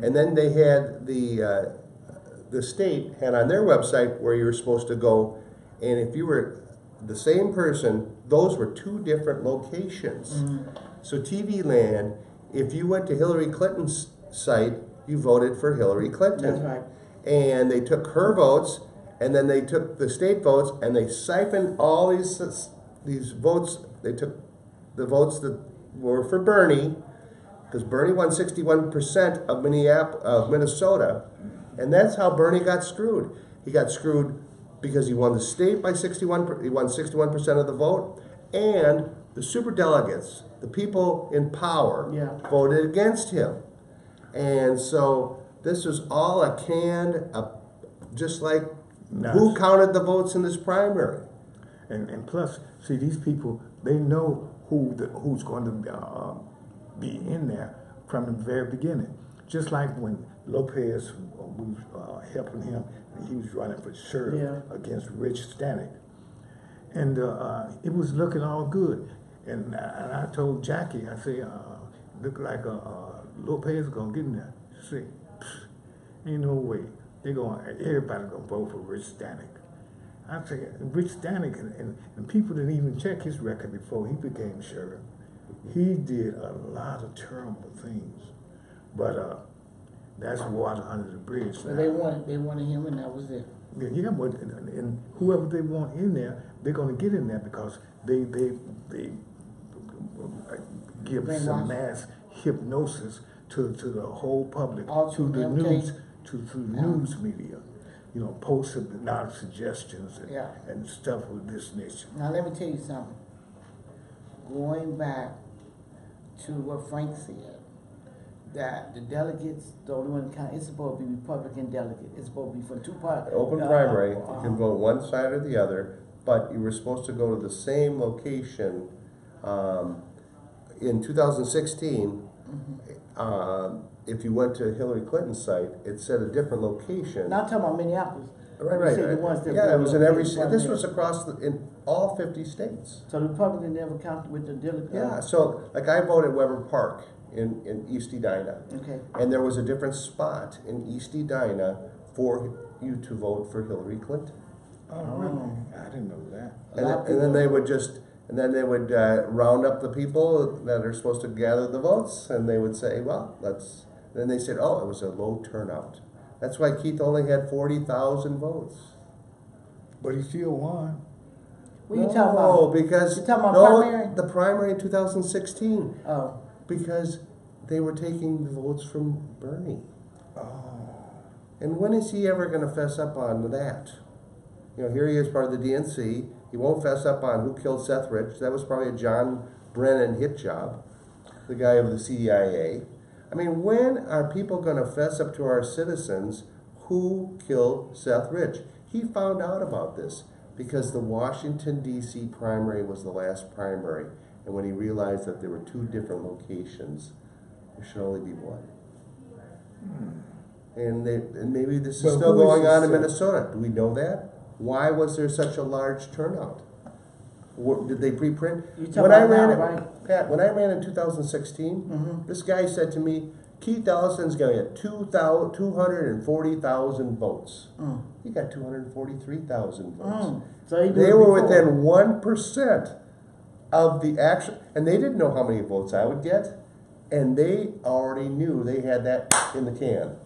[SPEAKER 2] and then they had the state had on their website where you were supposed to go, and if you were the same person, those were two different locations. So TV Land, if you went to Hillary Clinton's site, you voted for Hillary Clinton.
[SPEAKER 1] That's right.
[SPEAKER 2] And they took her votes, and then they took the state votes, and they siphoned all these votes. They took the votes that were for Bernie, because Bernie won 61% of Minnesota, and that's how Bernie got screwed. He got screwed because he won the state by 61%. He won 61% of the vote, and the superdelegates, the people in power,
[SPEAKER 1] Yeah.
[SPEAKER 2] voted against him. And so this was all a canned, just like
[SPEAKER 3] Nice.
[SPEAKER 2] who counted the votes in this primary.
[SPEAKER 3] And plus, see, these people, they know who's going to be in there from the very beginning. Just like when Lopez was helping him, and he was running for sheriff against Rich Stanek. And it was looking all good. And I told Jackie, I said, look like Lopez is going to get in there. She said, ain't no way. Everybody going to vote for Rich Stanek. I said, Rich Stanek, and people didn't even check his record before he became sheriff. He did a lot of terrible things. But that's water under the bridge.
[SPEAKER 1] So they wanted him, and that was it.
[SPEAKER 3] Yeah, but and whoever they want in there, they're going to get in there because they give some
[SPEAKER 1] Brainwash.
[SPEAKER 3] mass hypnosis to the whole public,
[SPEAKER 1] All
[SPEAKER 3] to the
[SPEAKER 1] MK.
[SPEAKER 3] news, to the news media. You know, post hypnotic suggestions and stuff of this nature.
[SPEAKER 1] Now let me tell you something. Going back to what Frank said, that the delegates, the only one count, it's supposed to be Republican delegate. It's supposed to be from two parties.
[SPEAKER 2] Open primary, you can vote one side or the other, but you were supposed to go to the same location. In 2016, if you went to Hillary Clinton's site, it said a different location.
[SPEAKER 1] Now I'm talking about Minneapolis.
[SPEAKER 2] Right.
[SPEAKER 1] You said the ones that
[SPEAKER 2] Yeah, it was in every. This
[SPEAKER 1] Republican.
[SPEAKER 2] was across in all 50 states.
[SPEAKER 1] So the Republican never counted with the delegate.
[SPEAKER 2] Yeah. So, like, I voted Weber Park in East Edina,
[SPEAKER 1] Okay.
[SPEAKER 2] and there was a different spot in East Edina for you to vote for Hillary Clinton.
[SPEAKER 3] Oh, really? I didn't know that.
[SPEAKER 2] And then they would just, round up the people that are supposed to gather the votes, and they would say, well, then they said, oh, it was a low turnout. That's why Keith only had 40,000 votes.
[SPEAKER 3] But he still won.
[SPEAKER 1] What are you talking about?
[SPEAKER 2] No, because
[SPEAKER 1] You talking about primary?
[SPEAKER 2] the primary in 2016,
[SPEAKER 1] Oh.
[SPEAKER 2] because they were taking the votes from Bernie.
[SPEAKER 3] Oh.
[SPEAKER 2] And when is he ever going to fess up on that? You know, here he is part of the DNC. He won't fess up on who killed Seth Rich. That was probably a John Brennan hit job, the guy of the CIA. I mean, when are people going to fess up to our citizens who killed Seth Rich? He found out about this because the Washington, D.C. primary was the last primary. And when he realized that there were two different locations, there should only be one. And maybe this is
[SPEAKER 3] Well,
[SPEAKER 2] still
[SPEAKER 3] who is
[SPEAKER 2] going on
[SPEAKER 3] this,
[SPEAKER 2] in Minnesota. Do we know that? Why was there such a large turnout? Did they pre-print?
[SPEAKER 1] You talking
[SPEAKER 2] When I
[SPEAKER 1] about
[SPEAKER 2] ran
[SPEAKER 1] now,
[SPEAKER 2] it,
[SPEAKER 1] right?
[SPEAKER 2] Pat, when I ran in 2016, this guy said to me, Keith Ellison's going to get 240,000 votes. He got 243,000 votes.
[SPEAKER 1] So he knew
[SPEAKER 2] They
[SPEAKER 1] it
[SPEAKER 2] were
[SPEAKER 1] before.
[SPEAKER 2] within 1% of the actual, and they didn't know how many votes I would get, and they already knew they had that in the can.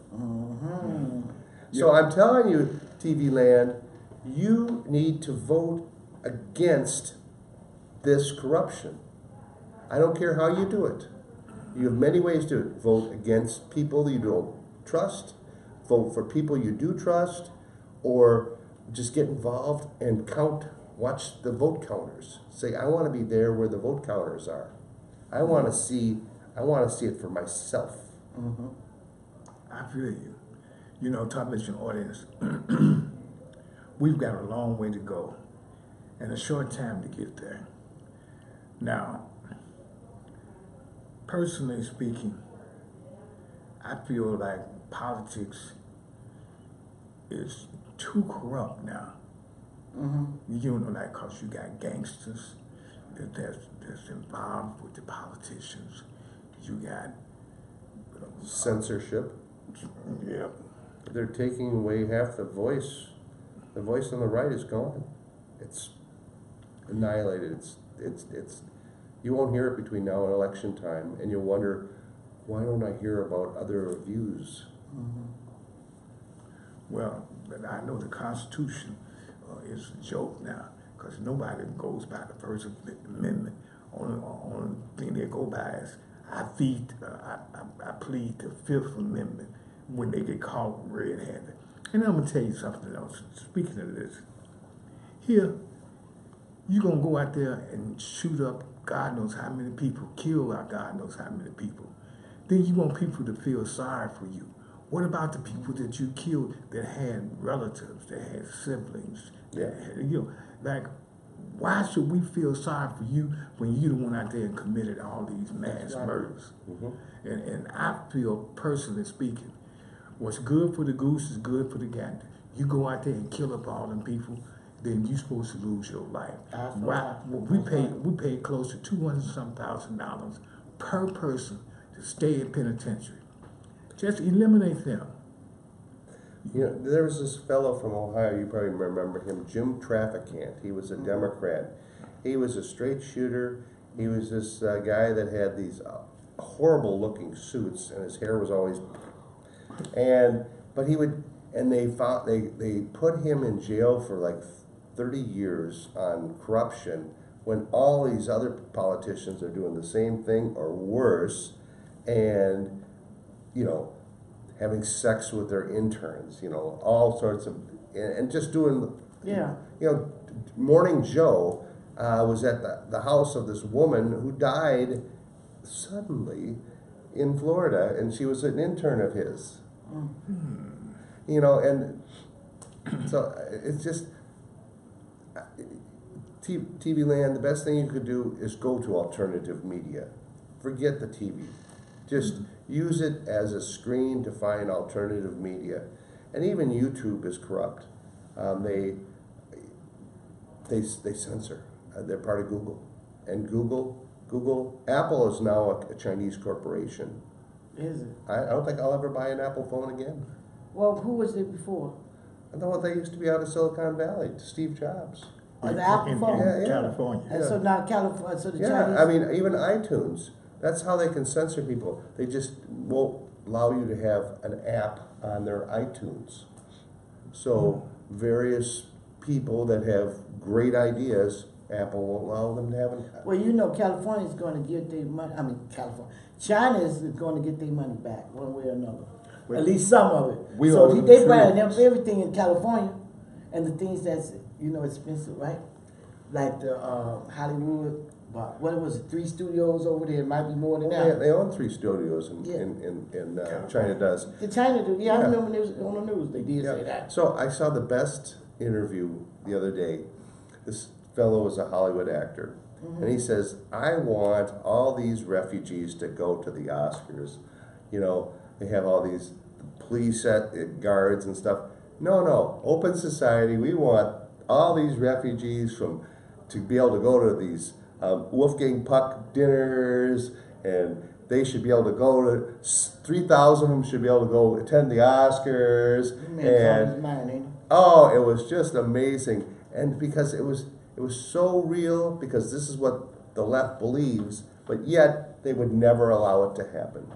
[SPEAKER 2] So I'm telling you, TV land, you need to vote against this corruption. I don't care how you do it. You have many ways to do it. Vote against people you don't trust, vote for people you do trust, or just get involved and watch the vote counters. Say, I want to be there where the vote counters are. I want to see it for myself.
[SPEAKER 3] I feel you. You know, television audience, we've got a long way to go and a short time to get there. Now, personally speaking, I feel like politics is too corrupt now. You know that because you got gangsters that's involved with the politicians. You got
[SPEAKER 2] Censorship.
[SPEAKER 3] yeah.
[SPEAKER 2] They're taking away half the voice. The voice on the right is gone. It's annihilated. It's. You won't hear it between now and election time, and you'll wonder, why don't I hear about other views?
[SPEAKER 3] Well, but I know the Constitution is a joke now because nobody goes by the First Amendment. Only thing they go by is I plead the Fifth Amendment when they get caught red-handed. And I'm gonna tell you something else. Speaking of this, here you're gonna go out there and shoot up God knows how many people, kill out God knows how many people. Then you want people to feel sorry for you. What about the people that you killed that had relatives, that had siblings?
[SPEAKER 2] Yeah.
[SPEAKER 3] That had, you know, like, why should we feel sorry for you when you the one out there and committed all these mass murders? And I feel, personally speaking, what's good for the goose is good for the gander. You go out there and kill up all them people, then you're supposed to lose your life. Why? Well, we paid close to $200,000 per person to stay in penitentiary. Just eliminate them.
[SPEAKER 2] You know, there was this fellow from Ohio, you probably remember him, Jim Trafficant. He was a Democrat. He was a straight shooter. He was this guy that had these horrible looking suits, and his hair was always, but he would, and they put him in jail for like 30 years on corruption when all these other politicians are doing the same thing or worse, and, you know, having sex with their interns, you know, all sorts of, and just doing,
[SPEAKER 1] Yeah.
[SPEAKER 2] you know, Morning Joe was at the house of this woman who died suddenly in Florida, and she was an intern of his. You know, and so it's just, TV land, the best thing you could do is go to alternative media. Forget the TV. Just use it as a screen to find alternative media. And even YouTube is corrupt. They censor. They're part of Google. And Apple is now a Chinese corporation.
[SPEAKER 1] Is it?
[SPEAKER 2] I don't think I'll ever buy an Apple phone again.
[SPEAKER 1] Well, who was it before?
[SPEAKER 2] I thought they used to be out of Silicon Valley, Steve Jobs.
[SPEAKER 1] Oh, the Apple phone?
[SPEAKER 2] Yeah.
[SPEAKER 3] California.
[SPEAKER 1] And so now California, so the
[SPEAKER 2] Yeah,
[SPEAKER 1] Chinese.
[SPEAKER 2] I mean, even iTunes, that's how they can censor people. They just won't allow you to have an app on their iTunes. So various people that have great ideas, Apple won't allow them to have an app.
[SPEAKER 1] Well, you know, California is going to get their money. I mean, China is going to get their money back one way or another.
[SPEAKER 3] Well,
[SPEAKER 1] at least some of it.
[SPEAKER 3] we
[SPEAKER 1] So
[SPEAKER 3] are
[SPEAKER 1] they
[SPEAKER 3] the
[SPEAKER 1] buying
[SPEAKER 3] trades.
[SPEAKER 1] everything in California, and the things that's expensive, right? Like the Hollywood. What was it? 3 studios over there. It might be more than that.
[SPEAKER 2] They own 3 studios in China does.
[SPEAKER 1] The China do. Yeah, I
[SPEAKER 2] Yeah.
[SPEAKER 1] remember when it was on the news. They did say that.
[SPEAKER 2] So I saw the best interview the other day. This fellow is a Hollywood actor. And he says, I want all these refugees to go to the Oscars. You know, they have all these police guards and stuff. No, open society. We want all these refugees from to be able to go to these Wolfgang Puck dinners, and they should be able to go to 3,000 of them should be able to go attend the Oscars. Oh, it was just amazing, and because it was so real, because this is what the left believes, but yet they would never allow it to happen.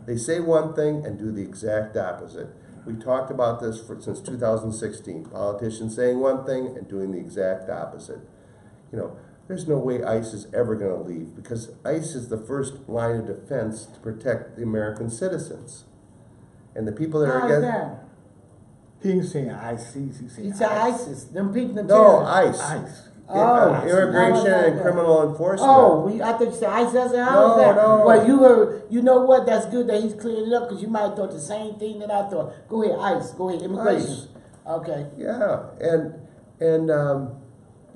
[SPEAKER 2] They say one thing and do the exact opposite. We talked about this since 2016. Politicians saying one thing and doing the exact opposite. You know, there's no way ICE is ever going to leave, because ICE is the first line of defense to protect the American citizens. And the people that are against...
[SPEAKER 3] He ain't saying ISIS, he's saying
[SPEAKER 1] He said ISIS. Them people, the
[SPEAKER 2] No,
[SPEAKER 1] terrorists.
[SPEAKER 2] ICE.
[SPEAKER 1] Oh,
[SPEAKER 2] Immigration and Criminal Enforcement.
[SPEAKER 1] Oh, I think you said ISIS. I said, how is that?
[SPEAKER 2] No.
[SPEAKER 1] Well, you know what? That's good that he's clearing it up, because you might have thought the same thing that I thought. Go ahead, ICE. Go ahead, immigration.
[SPEAKER 2] ICE.
[SPEAKER 1] Okay.
[SPEAKER 2] Yeah, and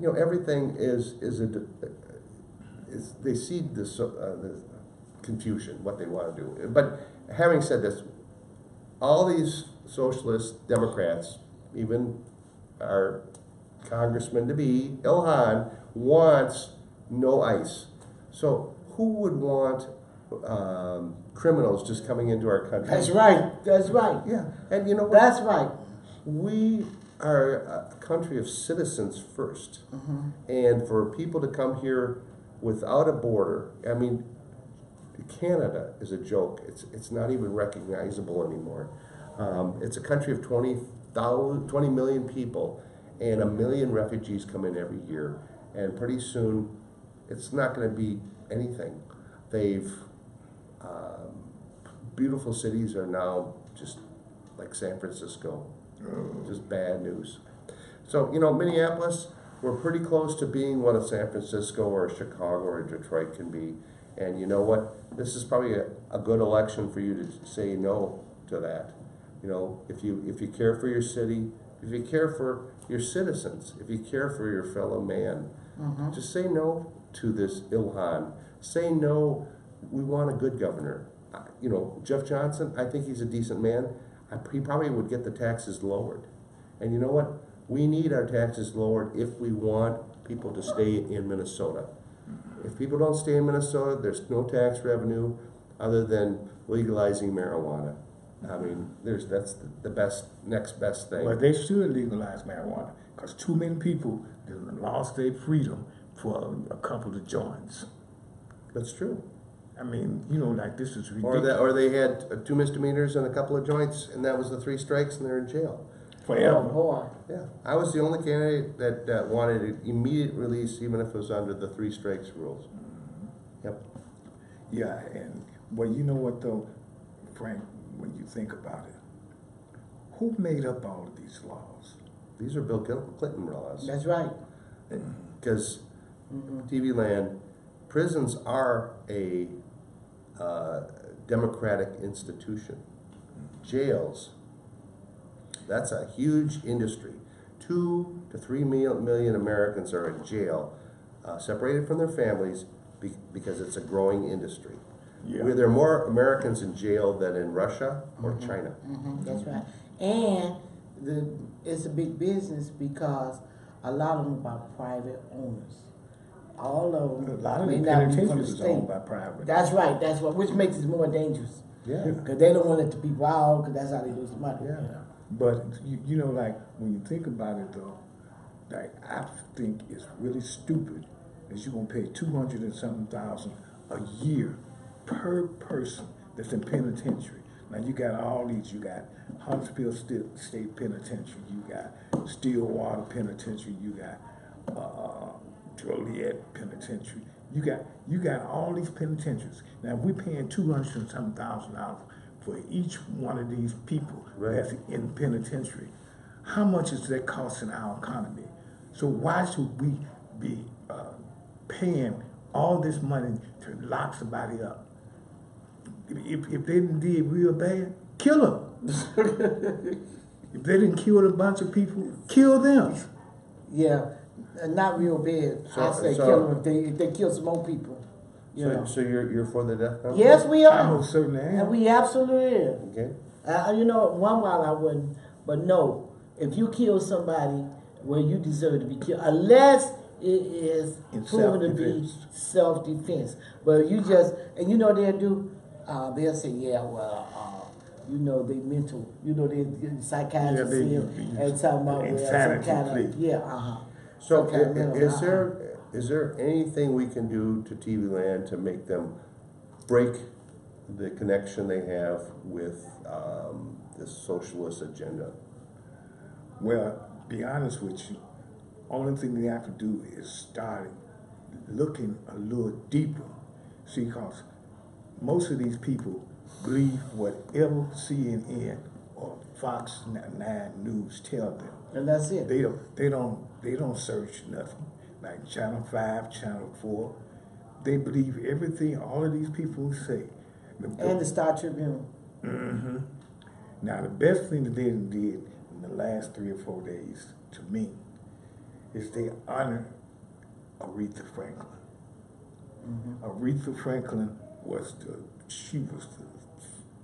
[SPEAKER 2] you know, everything is they see the confusion, what they want to do. But having said this, all these socialists, Democrats, even our congressman to be, Ilhan, wants no ICE. So who would want criminals just coming into our country?
[SPEAKER 1] That's right. That's right.
[SPEAKER 2] Yeah, and you know what?
[SPEAKER 1] That's right.
[SPEAKER 2] We are a country of citizens first. And for people to come here without a border, I mean, Canada is a joke. It's not even recognizable anymore. It's a country of 20 million people, and 1 million refugees come in every year. And pretty soon, it's not going to be anything. Beautiful cities are now just like San Francisco. Just bad news. So, you know, Minneapolis, we're pretty close to being what a San Francisco or a Chicago or a Detroit can be. And you know what? This is probably a good election for you to say no to that. You know, if you care for your city, if you care for your citizens, if you care for your fellow man, just say no to this Ilhan. Say no, we want a good governor. You know, Jeff Johnson, I think he's a decent man. He probably would get the taxes lowered. And you know what? We need our taxes lowered if we want people to stay in Minnesota. If people don't stay in Minnesota, there's no tax revenue other than legalizing marijuana. I mean, that's the next best thing.
[SPEAKER 3] But they should legalize marijuana, because too many people have lost their freedom for a couple of joints.
[SPEAKER 2] That's true.
[SPEAKER 3] I mean, you know, like, this is ridiculous.
[SPEAKER 2] Or they had 2 misdemeanors and a couple of joints, and that was the 3 strikes, and they're in jail.
[SPEAKER 3] Forever.
[SPEAKER 1] Oh, boy.
[SPEAKER 2] Yeah, I was the only candidate that wanted immediate release, even if it was under the 3 strikes rules. Yep.
[SPEAKER 3] Yeah, and well, you know what though, Frank, when you think about it, who made up all of these laws?
[SPEAKER 2] These are Bill Clinton laws.
[SPEAKER 1] That's right.
[SPEAKER 2] Because TV land, prisons are a democratic institution. Jails, that's a huge industry. 2 to 3 million Americans are in jail, separated from their families, because it's a growing industry.
[SPEAKER 3] Yeah.
[SPEAKER 2] There are more Americans in jail than in Russia or China.
[SPEAKER 1] That's right. And it's a big business, because a lot of them are private owners. All of them.
[SPEAKER 3] A lot of
[SPEAKER 1] may
[SPEAKER 3] the
[SPEAKER 1] not be from the
[SPEAKER 3] penitentiaries is
[SPEAKER 1] state.
[SPEAKER 3] owned by private.
[SPEAKER 1] That's right. That's what, which makes it more dangerous.
[SPEAKER 2] Yeah.
[SPEAKER 1] Because they don't want it to be wild, because that's how they lose the money.
[SPEAKER 2] Yeah.
[SPEAKER 3] But you know, like, when you think about it though, like, I think it's really stupid that you're gonna pay 200 and something thousand a year per person that's in penitentiary. Now you got all these. You got Huntsville State Penitentiary. You got Stillwater Penitentiary. You got Joliet Penitentiary. You got all these penitentiaries. Now we're paying 200 and something thousand dollars for each one of these people that's in penitentiary. How much is that costing our economy? So why should we be paying all this money to lock somebody up? If they didn't did real bad, kill them. If they didn't kill a bunch of people, kill them.
[SPEAKER 1] Yeah, not real bad. I say
[SPEAKER 2] so-
[SPEAKER 1] kill them if they kill some more people. You know.
[SPEAKER 2] So you're for the death penalty?
[SPEAKER 1] Yes, we
[SPEAKER 3] I
[SPEAKER 1] are.
[SPEAKER 3] most certainly am.
[SPEAKER 1] And we absolutely are.
[SPEAKER 2] Okay.
[SPEAKER 1] You know, one while I wouldn't, but no, if you kill somebody, well, you deserve to be killed, unless it is
[SPEAKER 3] In
[SPEAKER 1] proven to be
[SPEAKER 3] self-defense.
[SPEAKER 1] self-defense. But you just, and you know they'll do, they'll say, yeah, well, you know, they mental, you know, they psychiatrists
[SPEAKER 3] Yeah,
[SPEAKER 1] here and talking about well, some
[SPEAKER 3] insanity
[SPEAKER 1] kind of,
[SPEAKER 3] plea.
[SPEAKER 1] yeah,
[SPEAKER 2] So
[SPEAKER 1] some kind of mental,
[SPEAKER 2] is there anything we can do to TV Land to make them break the connection they have with this socialist agenda?
[SPEAKER 3] Well, be honest with you, only thing they have to do is start looking a little deeper. See, because most of these people believe whatever CNN or Fox 9 News tell them.
[SPEAKER 1] and that's it.
[SPEAKER 3] They don't search nothing. Like Channel 5, Channel 4. They believe everything all of these people say.
[SPEAKER 1] And the Star Tribune.
[SPEAKER 3] Mm-hmm. Now, the best thing that they did in the last 3 or 4 days, to me, is they honor Aretha Franklin.
[SPEAKER 1] Mm-hmm.
[SPEAKER 3] Aretha Franklin she was the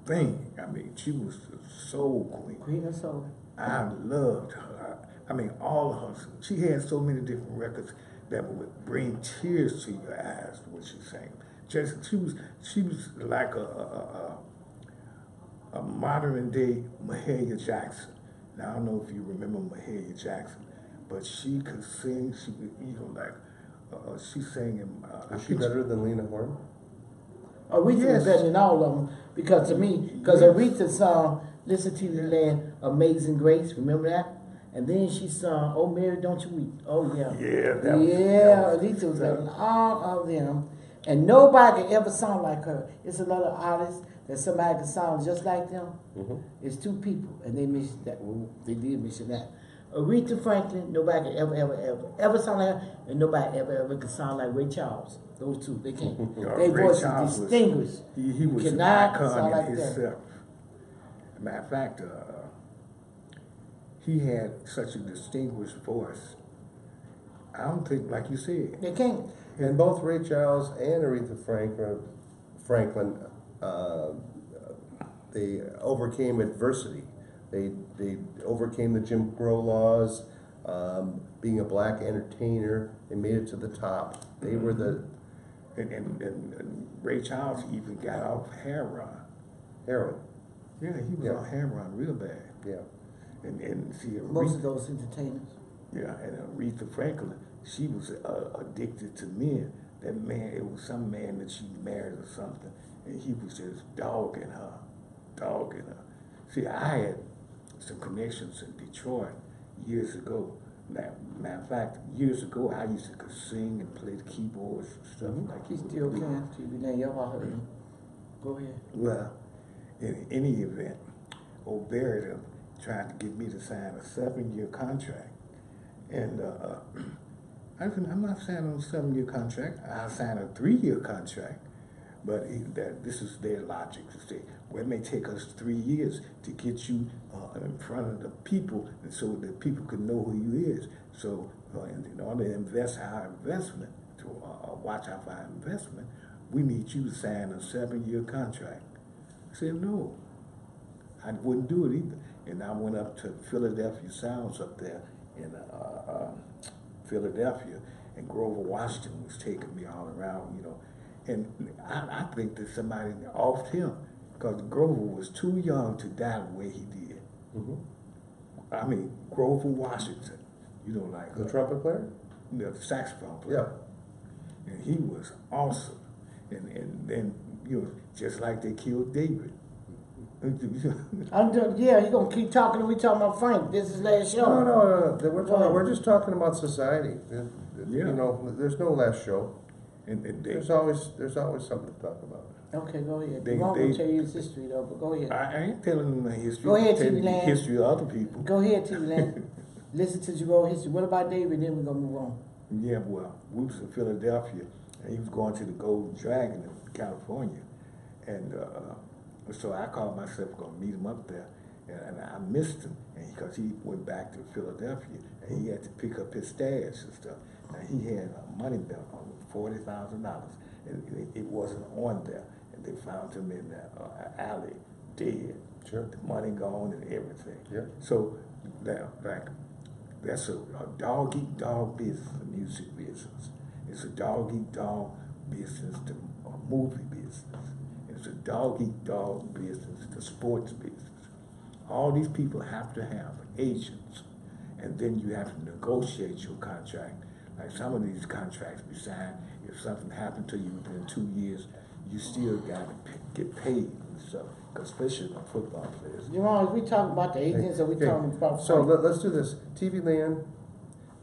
[SPEAKER 3] thing. I mean, she was the soul queen.
[SPEAKER 1] Queen of Soul.
[SPEAKER 3] I loved her. I mean, all of her. She had so many different records that would bring tears to your eyes when she sang. She was like a modern day Mahalia Jackson. Now I don't know if you remember Mahalia Jackson, but she could sing. She could, she sang in.
[SPEAKER 2] Is she better than Lena Horne?
[SPEAKER 1] Aretha
[SPEAKER 3] Yes.
[SPEAKER 1] was better than all of them because to me, because Aretha sung "Listen to the Land," "Amazing Grace," remember that? And then she sung "Oh Mary, Don't You Weep." Oh yeah, Aretha was better than all of them, and nobody could ever sound like her. It's another artist that somebody can sound just like them.
[SPEAKER 2] Mm-hmm.
[SPEAKER 1] It's two people, and they mentioned that. Well, they did mention that. Aretha Franklin, nobody could ever sound like her, and nobody ever could sound like Ray Charles. Those two, they can't. Their
[SPEAKER 3] Ray
[SPEAKER 1] voice
[SPEAKER 3] Charles
[SPEAKER 1] is
[SPEAKER 3] was-
[SPEAKER 1] distinguished.
[SPEAKER 3] He was an
[SPEAKER 1] cannot
[SPEAKER 3] icon
[SPEAKER 1] sound
[SPEAKER 3] in
[SPEAKER 1] like that.
[SPEAKER 3] himself. Matter of fact, he had such a distinguished voice. I don't think, like you said,
[SPEAKER 1] They can't.
[SPEAKER 2] And both Ray Charles and Aretha Franklin, they overcame adversity. They overcame the Jim Crow laws. Being a black entertainer, they made it to the top. They were the
[SPEAKER 3] and Ray Charles even got off heroin.
[SPEAKER 2] heroin.
[SPEAKER 3] Yeah, he was
[SPEAKER 2] Yeah.
[SPEAKER 3] on heroin real bad.
[SPEAKER 2] Yeah.
[SPEAKER 3] And see,
[SPEAKER 1] Most of those entertainers.
[SPEAKER 3] yeah, and Aretha Franklin, she was addicted to men. That man, it was some man that she married or something, and he was just dogging her. See, I had some connections in Detroit years ago. Now, matter of fact, years ago, I used to sing and play the keyboards and stuff like
[SPEAKER 1] He still can. TV now, y'all heard him. Go ahead.
[SPEAKER 3] Well, in any event, O'Barry tried to get me to sign a 7-year contract. And I said, I'm not signing a 7-year contract. I'll sign a 3-year contract. But this is their logic to say, well, it may take us 3 years to get you in front of the people, and so that people can know who you is. So in order to invest our investment, to watch out for our investment, we need you to sign a 7-year contract. I said, no, I wouldn't do it either. And I went up to Philadelphia Sounds up there in Philadelphia, and Grover Washington was taking me all around, you know. And I think that somebody offed him, because Grover was too young to die the way he did.
[SPEAKER 2] Mm-hmm.
[SPEAKER 3] I mean, Grover Washington, you know, like
[SPEAKER 2] The trumpet player?
[SPEAKER 3] the saxophone player.
[SPEAKER 2] Yeah.
[SPEAKER 3] And he was awesome. And then, you know, just like they killed David.
[SPEAKER 1] Yeah, he gonna keep talking and we talking about Frank. This is last show.
[SPEAKER 2] No. We're just talking about society.
[SPEAKER 3] Yeah.
[SPEAKER 2] You know, there's no last show.
[SPEAKER 3] And
[SPEAKER 2] There's always something to talk about.
[SPEAKER 1] Okay, go ahead.
[SPEAKER 3] They-
[SPEAKER 1] Won't
[SPEAKER 3] they-
[SPEAKER 1] tell you his history though, but go ahead.
[SPEAKER 3] I ain't telling them the history.
[SPEAKER 1] Go ahead,
[SPEAKER 3] I'm telling
[SPEAKER 1] TV
[SPEAKER 3] you the
[SPEAKER 1] Land.
[SPEAKER 3] history of other people.
[SPEAKER 1] Go ahead, TV Land. Listen to your own history. What about David? Then we're gonna move on.
[SPEAKER 3] Yeah, well, we was in Philadelphia, and he was going to the Golden Dragon in California, and so I called myself going to meet him up there, and I missed him, and because he went back to Philadelphia, and he had to pick up his stash and stuff. Now he had a money belt on $40,000, and it wasn't on there, and they found him in the alley, dead.
[SPEAKER 2] Sure.
[SPEAKER 3] The money gone and everything.
[SPEAKER 2] Yeah.
[SPEAKER 3] So now, like, That's a dog eat dog business, the music business. It's a dog eat dog business, the movie business. It's a dog eat dog business, the sports business. All these people have to have agents, and then you have to negotiate your contract. Like some of these contracts we sign, if something happened to you within 2 years, you still got to get paid and stuff, especially the football players.
[SPEAKER 1] Jerome, we talking about the agents or we talking about?
[SPEAKER 2] So let's do this. TV Land,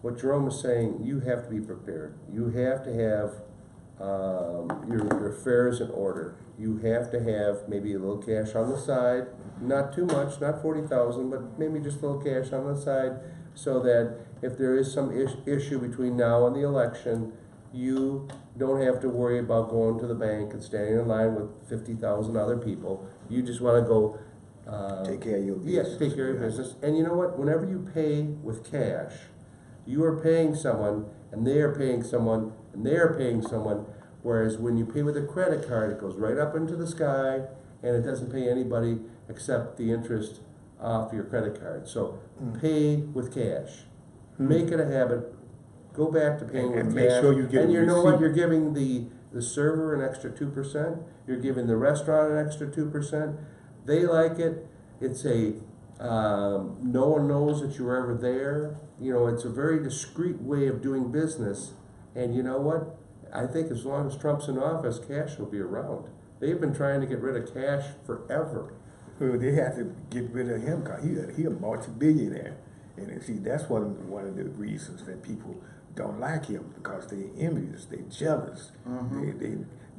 [SPEAKER 2] what Jerome is saying, you have to be prepared. You have to have your affairs in order. You have to have maybe a little cash on the side, not too much, not 40,000, but maybe just a little cash on the side, so that if there is some issue between now and the election, you don't have to worry about going to the bank and standing in line with 50,000 other people. You just want to go
[SPEAKER 3] Take care of your business.
[SPEAKER 2] yes, take care of your business. And you know what? Whenever you pay with cash, you are paying someone, and they are paying someone, and they are paying someone. Whereas when you pay with a credit card, it goes right up into the sky, and it doesn't pay anybody except the interest off your credit card. So pay with cash. Make it a habit. Go back to paying
[SPEAKER 3] And
[SPEAKER 2] with
[SPEAKER 3] make
[SPEAKER 2] cash.
[SPEAKER 3] sure you get
[SPEAKER 2] and
[SPEAKER 3] a
[SPEAKER 2] you know what?
[SPEAKER 3] receipt.
[SPEAKER 2] You're giving the server an extra 2%. You're giving the restaurant an extra 2%. They like it. It's a no one knows that you were ever there. You know, it's a very discreet way of doing business. And you know what? I think as long as Trump's in office, cash will be around. They've been trying to get rid of cash forever.
[SPEAKER 3] Well, they had to get rid of him because he a multi-billionaire. And see, that's one of the reasons that people don't like him, because they're envious, they're jealous.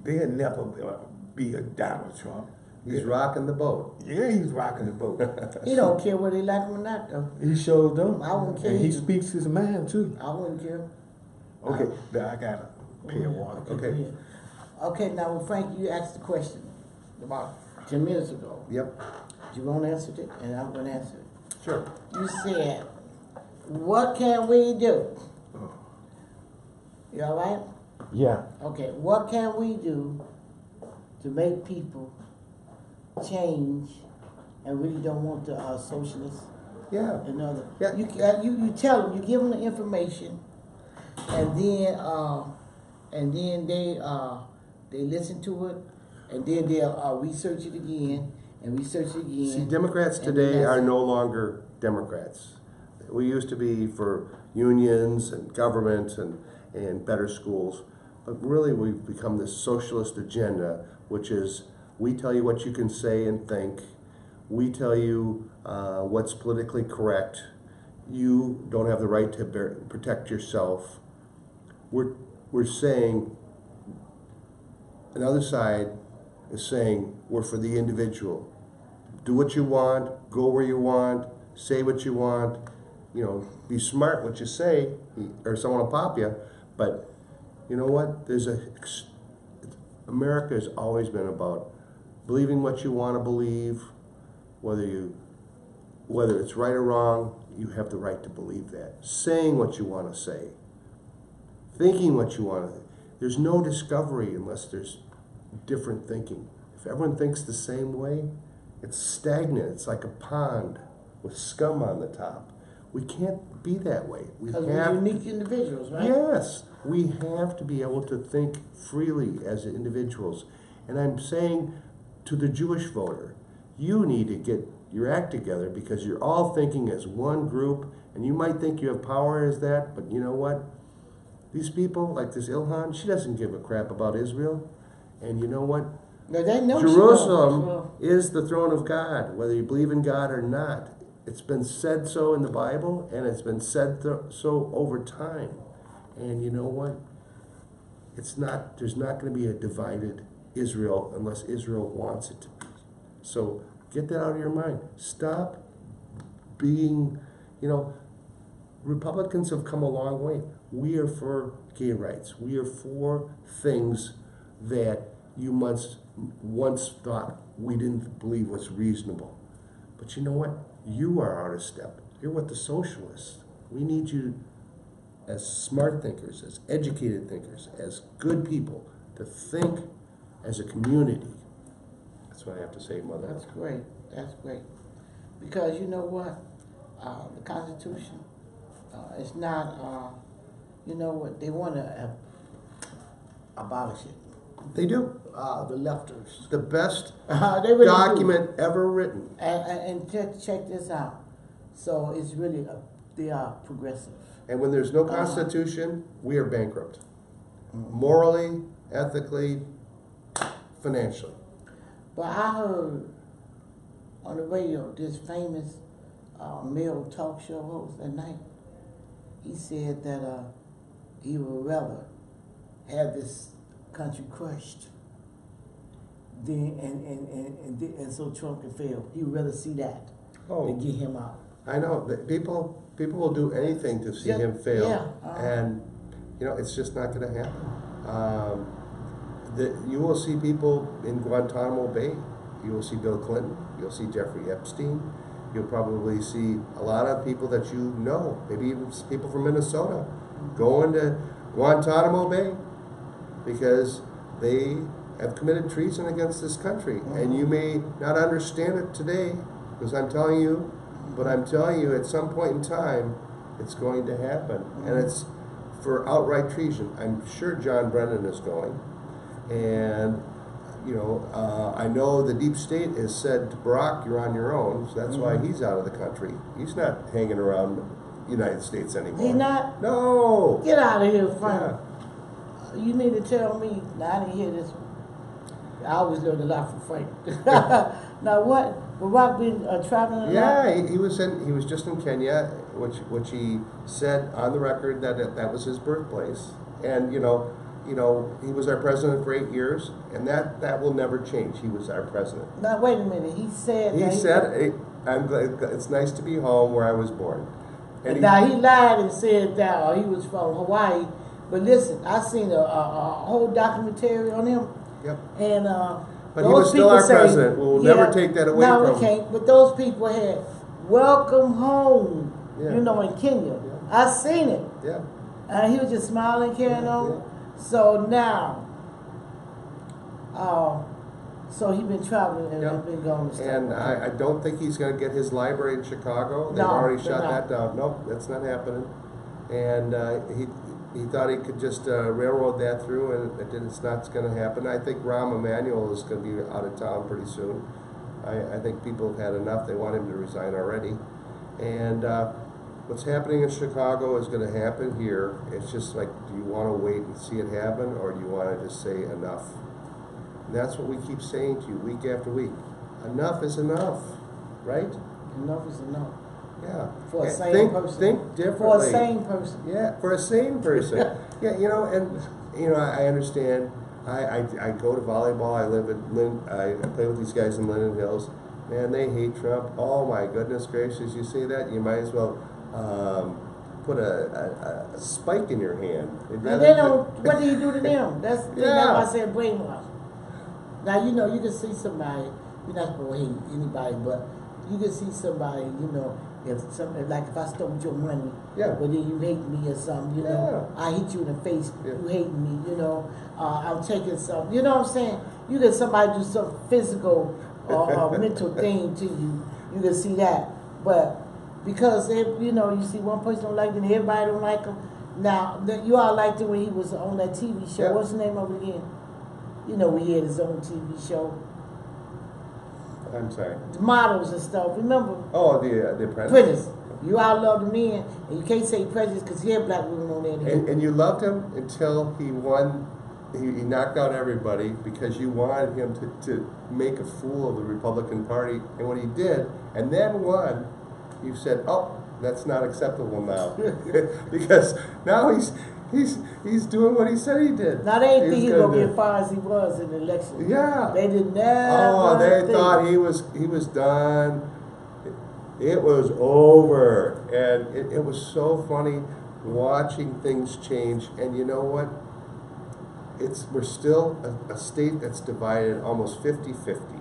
[SPEAKER 3] They'll never be a Donald Trump.
[SPEAKER 2] He's rocking the boat.
[SPEAKER 3] Yeah, he's rocking the boat.
[SPEAKER 1] He don't care whether they like him or not, though.
[SPEAKER 3] He shows don't.
[SPEAKER 1] I wouldn't care
[SPEAKER 3] And he
[SPEAKER 1] either.
[SPEAKER 3] speaks his mind too.
[SPEAKER 1] I wouldn't care.
[SPEAKER 3] Okay, now I gotta pay a water.
[SPEAKER 2] Okay.
[SPEAKER 1] Okay, now, well, Frank, you asked the question about 10 minutes ago.
[SPEAKER 2] Yep.
[SPEAKER 1] Jerome answered it, and I'm going to answer it.
[SPEAKER 2] Sure.
[SPEAKER 1] You said, what can we do? You all right?
[SPEAKER 3] Yeah.
[SPEAKER 1] Okay, what can we do to make people change and really don't want the socialists
[SPEAKER 2] Yeah.
[SPEAKER 1] and other?
[SPEAKER 2] Yeah.
[SPEAKER 1] You tell them, you give them the information, and then they listen to it, and then they'll research it again and research it again.
[SPEAKER 2] See, Democrats
[SPEAKER 1] and then
[SPEAKER 2] today
[SPEAKER 1] that's
[SPEAKER 2] are
[SPEAKER 1] it.
[SPEAKER 2] no longer Democrats. We used to be for unions and government and better schools, but really we've become this socialist agenda, which is we tell you what you can say and think, we tell you what's politically correct, you don't have the right to protect yourself. We're saying, another side is saying we're for the individual. Do what you want, go where you want, say what you want, you know, be smart what you say, or someone will pop you. But you know what? America has always been about believing what you want to believe, whether it's right or wrong, you have the right to believe that. Saying what you want to say, thinking what you want to. There's no discovery unless there's different thinking. If everyone thinks the same way, it's stagnant. It's like a pond with scum on the top. We can't be that way.
[SPEAKER 1] Because we're unique individuals, right?
[SPEAKER 2] Yes, we have to be able to think freely as individuals. And I'm saying to the Jewish voter, you need to get your act together, because you're all thinking as one group, and you might think you have power as that, but you know what? These people, like this Ilhan, she doesn't give a crap about Israel. And you know what?
[SPEAKER 1] No, they know
[SPEAKER 2] Jerusalem is the throne of God, whether you believe in God or not. It's been said so in the Bible, and it's been said so over time. And you know what? There's not going to be a divided Israel unless Israel wants it to be. So get that out of your mind. Stop being, Republicans have come a long way. We are for gay rights. We are for things that you once thought we didn't believe was reasonable. But you know what? You are out of step. You're with the socialists. We need you as smart thinkers, as educated thinkers, as good people, to think as a community. That's what I have to say, Mother.
[SPEAKER 1] That's great. That's great. Because you know what? The Constitution It's not, you know what, they want to abolish it.
[SPEAKER 2] They do.
[SPEAKER 1] The lefters.
[SPEAKER 2] The best
[SPEAKER 1] They really
[SPEAKER 2] document ever written.
[SPEAKER 1] do. And check this out. So it's really, they are progressive.
[SPEAKER 2] And when there's no Constitution, we are bankrupt. Morally, ethically, financially.
[SPEAKER 1] But I heard on the radio this famous male talk show host at night. He said that he would rather have this country crushed than and so Trump can fail. He would rather see that than get him out.
[SPEAKER 2] I know that people will do anything to see
[SPEAKER 1] Yeah,
[SPEAKER 2] him fail,
[SPEAKER 1] yeah,
[SPEAKER 2] and you know it's just not going to happen. You will see people in Guantanamo Bay. You will see Bill Clinton. You'll see Jeffrey Epstein. You'll probably see a lot of people that you know, maybe even people from Minnesota, going to Guantanamo Bay because they have committed treason against this country. And you may not understand it today, because I'm telling you, but I'm telling you at some point in time, it's going to happen. And it's for outright treason. I'm sure John Brennan is going. And you know, I know the deep state has said to Barack, you're on your own, so that's why he's out of the country. He's not hanging around the United States anymore.
[SPEAKER 1] He not?
[SPEAKER 2] No.
[SPEAKER 1] Get out of here, Frank.
[SPEAKER 2] Yeah.
[SPEAKER 1] You need to tell me. Now, I didn't hear this one. I always learned a lot from Frank. Now what? Barack been traveling a lot?
[SPEAKER 2] Yeah, he was just in Kenya, which he said on the record that was his birthplace. And you know, he was our president for 8 years, and that will never change. He was our president.
[SPEAKER 1] Now wait a minute. He said.
[SPEAKER 2] He said, "I'm glad it's nice to be home where I was born." And
[SPEAKER 1] now he lied and said that he was from Hawaii. But listen, I seen a whole documentary on him.
[SPEAKER 2] Yep.
[SPEAKER 1] And
[SPEAKER 2] but he was still our president. We'll never take that away from him.
[SPEAKER 1] No, we can't. But those people had welcome home.
[SPEAKER 2] Yeah.
[SPEAKER 1] You know, in Kenya.
[SPEAKER 2] Yeah.
[SPEAKER 1] I seen it.
[SPEAKER 2] Yeah.
[SPEAKER 1] And he was just smiling, carrying on.
[SPEAKER 2] Yeah.
[SPEAKER 1] So now, so he been traveling and
[SPEAKER 2] Yep.
[SPEAKER 1] been going to stuff.
[SPEAKER 2] And I don't think he's going to get his library in Chicago. They've
[SPEAKER 1] No,
[SPEAKER 2] already
[SPEAKER 1] they're
[SPEAKER 2] shut
[SPEAKER 1] not.
[SPEAKER 2] that down. Nope, that's not happening. And he thought he could just railroad that through, and it's not going to happen. I think Rahm Emanuel is going to be out of town pretty soon. I think people have had enough. They want him to resign already. And what's happening in Chicago is going to happen here. It's just like, do you want to wait and see it happen, or do you want to just say enough? And that's what we keep saying to you week after week. Enough is enough, right?
[SPEAKER 1] Enough is enough.
[SPEAKER 2] Yeah.
[SPEAKER 1] For a sane person.
[SPEAKER 2] Think differently.
[SPEAKER 1] For a sane person.
[SPEAKER 2] Yeah, for a sane person. Yeah, I understand. I go to volleyball. I live in I play with these guys in Linden Hills. Man, they hate Trump. Oh my goodness gracious! You say that, you might as well put a spike in your hand.
[SPEAKER 1] And they don't. What do you do to them? That's the thing.
[SPEAKER 2] Yeah.
[SPEAKER 1] That's why I said brainwash. Now you can see somebody. You're not supposed to hate anybody, but you can see somebody. If I stole your money,
[SPEAKER 2] Yeah.
[SPEAKER 1] but then you hate me or something. I hit you in the face.
[SPEAKER 2] Yeah.
[SPEAKER 1] You hate me. I'm taking something. You know what I'm saying? You get somebody do some physical or mental thing to you. You can see that, but because you see one person don't like him, everybody don't like him. Now you all liked him when he was on that TV show.
[SPEAKER 2] Yeah.
[SPEAKER 1] What's the name of it again? He had his own TV show.
[SPEAKER 2] I'm sorry.
[SPEAKER 1] The models and stuff. Remember?
[SPEAKER 2] Oh, the Apprentice.
[SPEAKER 1] Apprentice. You all loved him then, and you can't say prejudice because he had black women on there.
[SPEAKER 2] And you loved him until he won. He knocked out everybody because you wanted him to make a fool of the Republican Party. And when he did, and then won, you said, "Oh, that's not acceptable now," because now he's doing what he said he did.
[SPEAKER 1] Now they didn't think he was
[SPEAKER 2] gonna
[SPEAKER 1] gonna be as far as he was in the election.
[SPEAKER 2] Yeah.
[SPEAKER 1] They did never.
[SPEAKER 2] Oh, they
[SPEAKER 1] think.
[SPEAKER 2] thought he was done. It was over, and it was so funny watching things change. And you know what? We're still a state that's divided almost 50-50.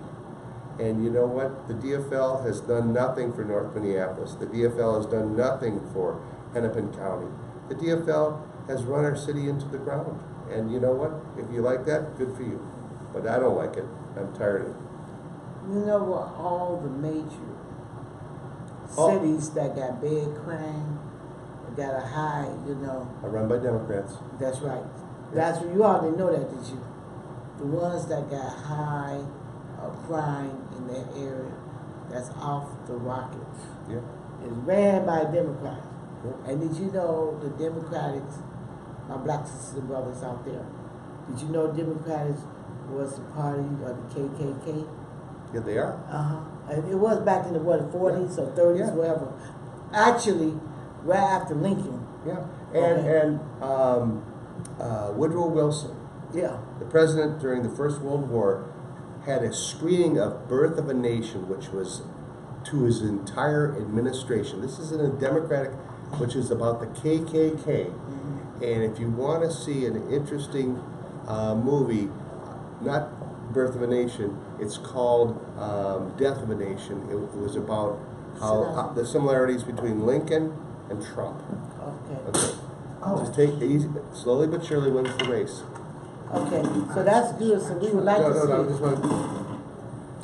[SPEAKER 2] And you know what? The DFL has done nothing for North Minneapolis. The DFL has done nothing for Hennepin County. The DFL has run our city into the ground. And you know what? If you like that, good for you. But I don't like it. I'm tired of it.
[SPEAKER 1] You know what? All the major
[SPEAKER 2] Oh.
[SPEAKER 1] cities that got bad crime, got a high,
[SPEAKER 2] Are run by Democrats.
[SPEAKER 1] that's right. That's you already know that, did you? The ones that got high crime in that area, that's off the rockets.
[SPEAKER 2] Yeah.
[SPEAKER 1] It's ran by Democrats.
[SPEAKER 2] Yeah.
[SPEAKER 1] And did you know the Democrats, my black sisters and brothers out there, did you know Democrats was the party of the KKK?
[SPEAKER 2] Yeah, they are.
[SPEAKER 1] And it was back in the 40s or 30s,
[SPEAKER 2] Yeah.
[SPEAKER 1] whatever. Actually, right after Lincoln.
[SPEAKER 2] Yeah.
[SPEAKER 1] Okay.
[SPEAKER 2] And Woodrow Wilson,
[SPEAKER 1] Yeah.
[SPEAKER 2] the president during the First World War, had a screening of Birth of a Nation, which was to his entire administration. This is in a Democratic, which is about the KKK. And if you want to see an interesting movie, not Birth of a Nation, it's called Death of a Nation. It was about how the similarities between Lincoln and Trump.
[SPEAKER 1] Okay.
[SPEAKER 2] Okay. Just take it easy, slowly but surely wins the race.
[SPEAKER 1] Okay. So that's good. So we would like to see.
[SPEAKER 2] No,
[SPEAKER 1] it.
[SPEAKER 2] just want.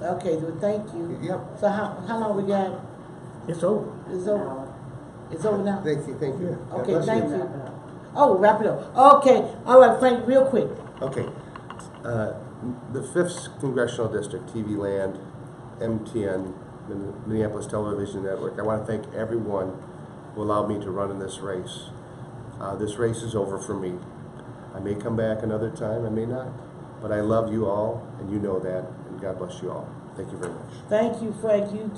[SPEAKER 1] Okay. Well, thank you.
[SPEAKER 2] Yep.
[SPEAKER 1] So how long we got?
[SPEAKER 3] It's over.
[SPEAKER 1] It's over. It's over now.
[SPEAKER 2] Thank you. Thank you. God
[SPEAKER 1] Okay.
[SPEAKER 2] bless
[SPEAKER 1] Thank you. Oh, wrap it up. Okay. All right, Frank. Real quick.
[SPEAKER 2] Okay. The 5th Congressional District, TV Land, MTN, Minneapolis Television Network. I want to thank everyone who allowed me to run in this race. This race is over for me. I may come back another time, I may not. But I love you all, and you know that, and God bless you all. Thank you very much.
[SPEAKER 1] Thank you, Frank. You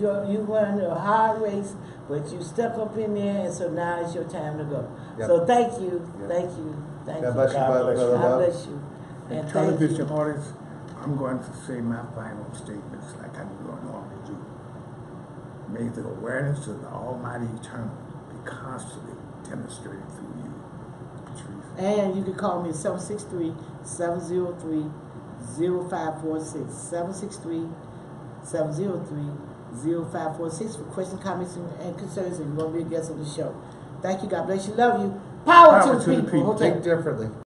[SPEAKER 1] run a hard race, but you step up in there, and so now it's your time to go.
[SPEAKER 2] Yep.
[SPEAKER 1] So thank you.
[SPEAKER 2] Yep.
[SPEAKER 1] Thank you. Thank
[SPEAKER 2] God
[SPEAKER 1] you.
[SPEAKER 2] bless you, Brother
[SPEAKER 1] God
[SPEAKER 2] Bob.
[SPEAKER 1] bless you.
[SPEAKER 3] And
[SPEAKER 1] And thank
[SPEAKER 3] television
[SPEAKER 1] you.
[SPEAKER 3] audience, I'm going to say my final statements like I normally do. May the awareness of the Almighty Eternal be constantly demonstrated through you. Patrice.
[SPEAKER 1] And you can call me at 763-703-0546. 763-703-0546 for questions, comments, and concerns, and you're going to be a guest on the show. Thank you. God bless you. Love you. Power to the people. Okay.
[SPEAKER 2] Think differently.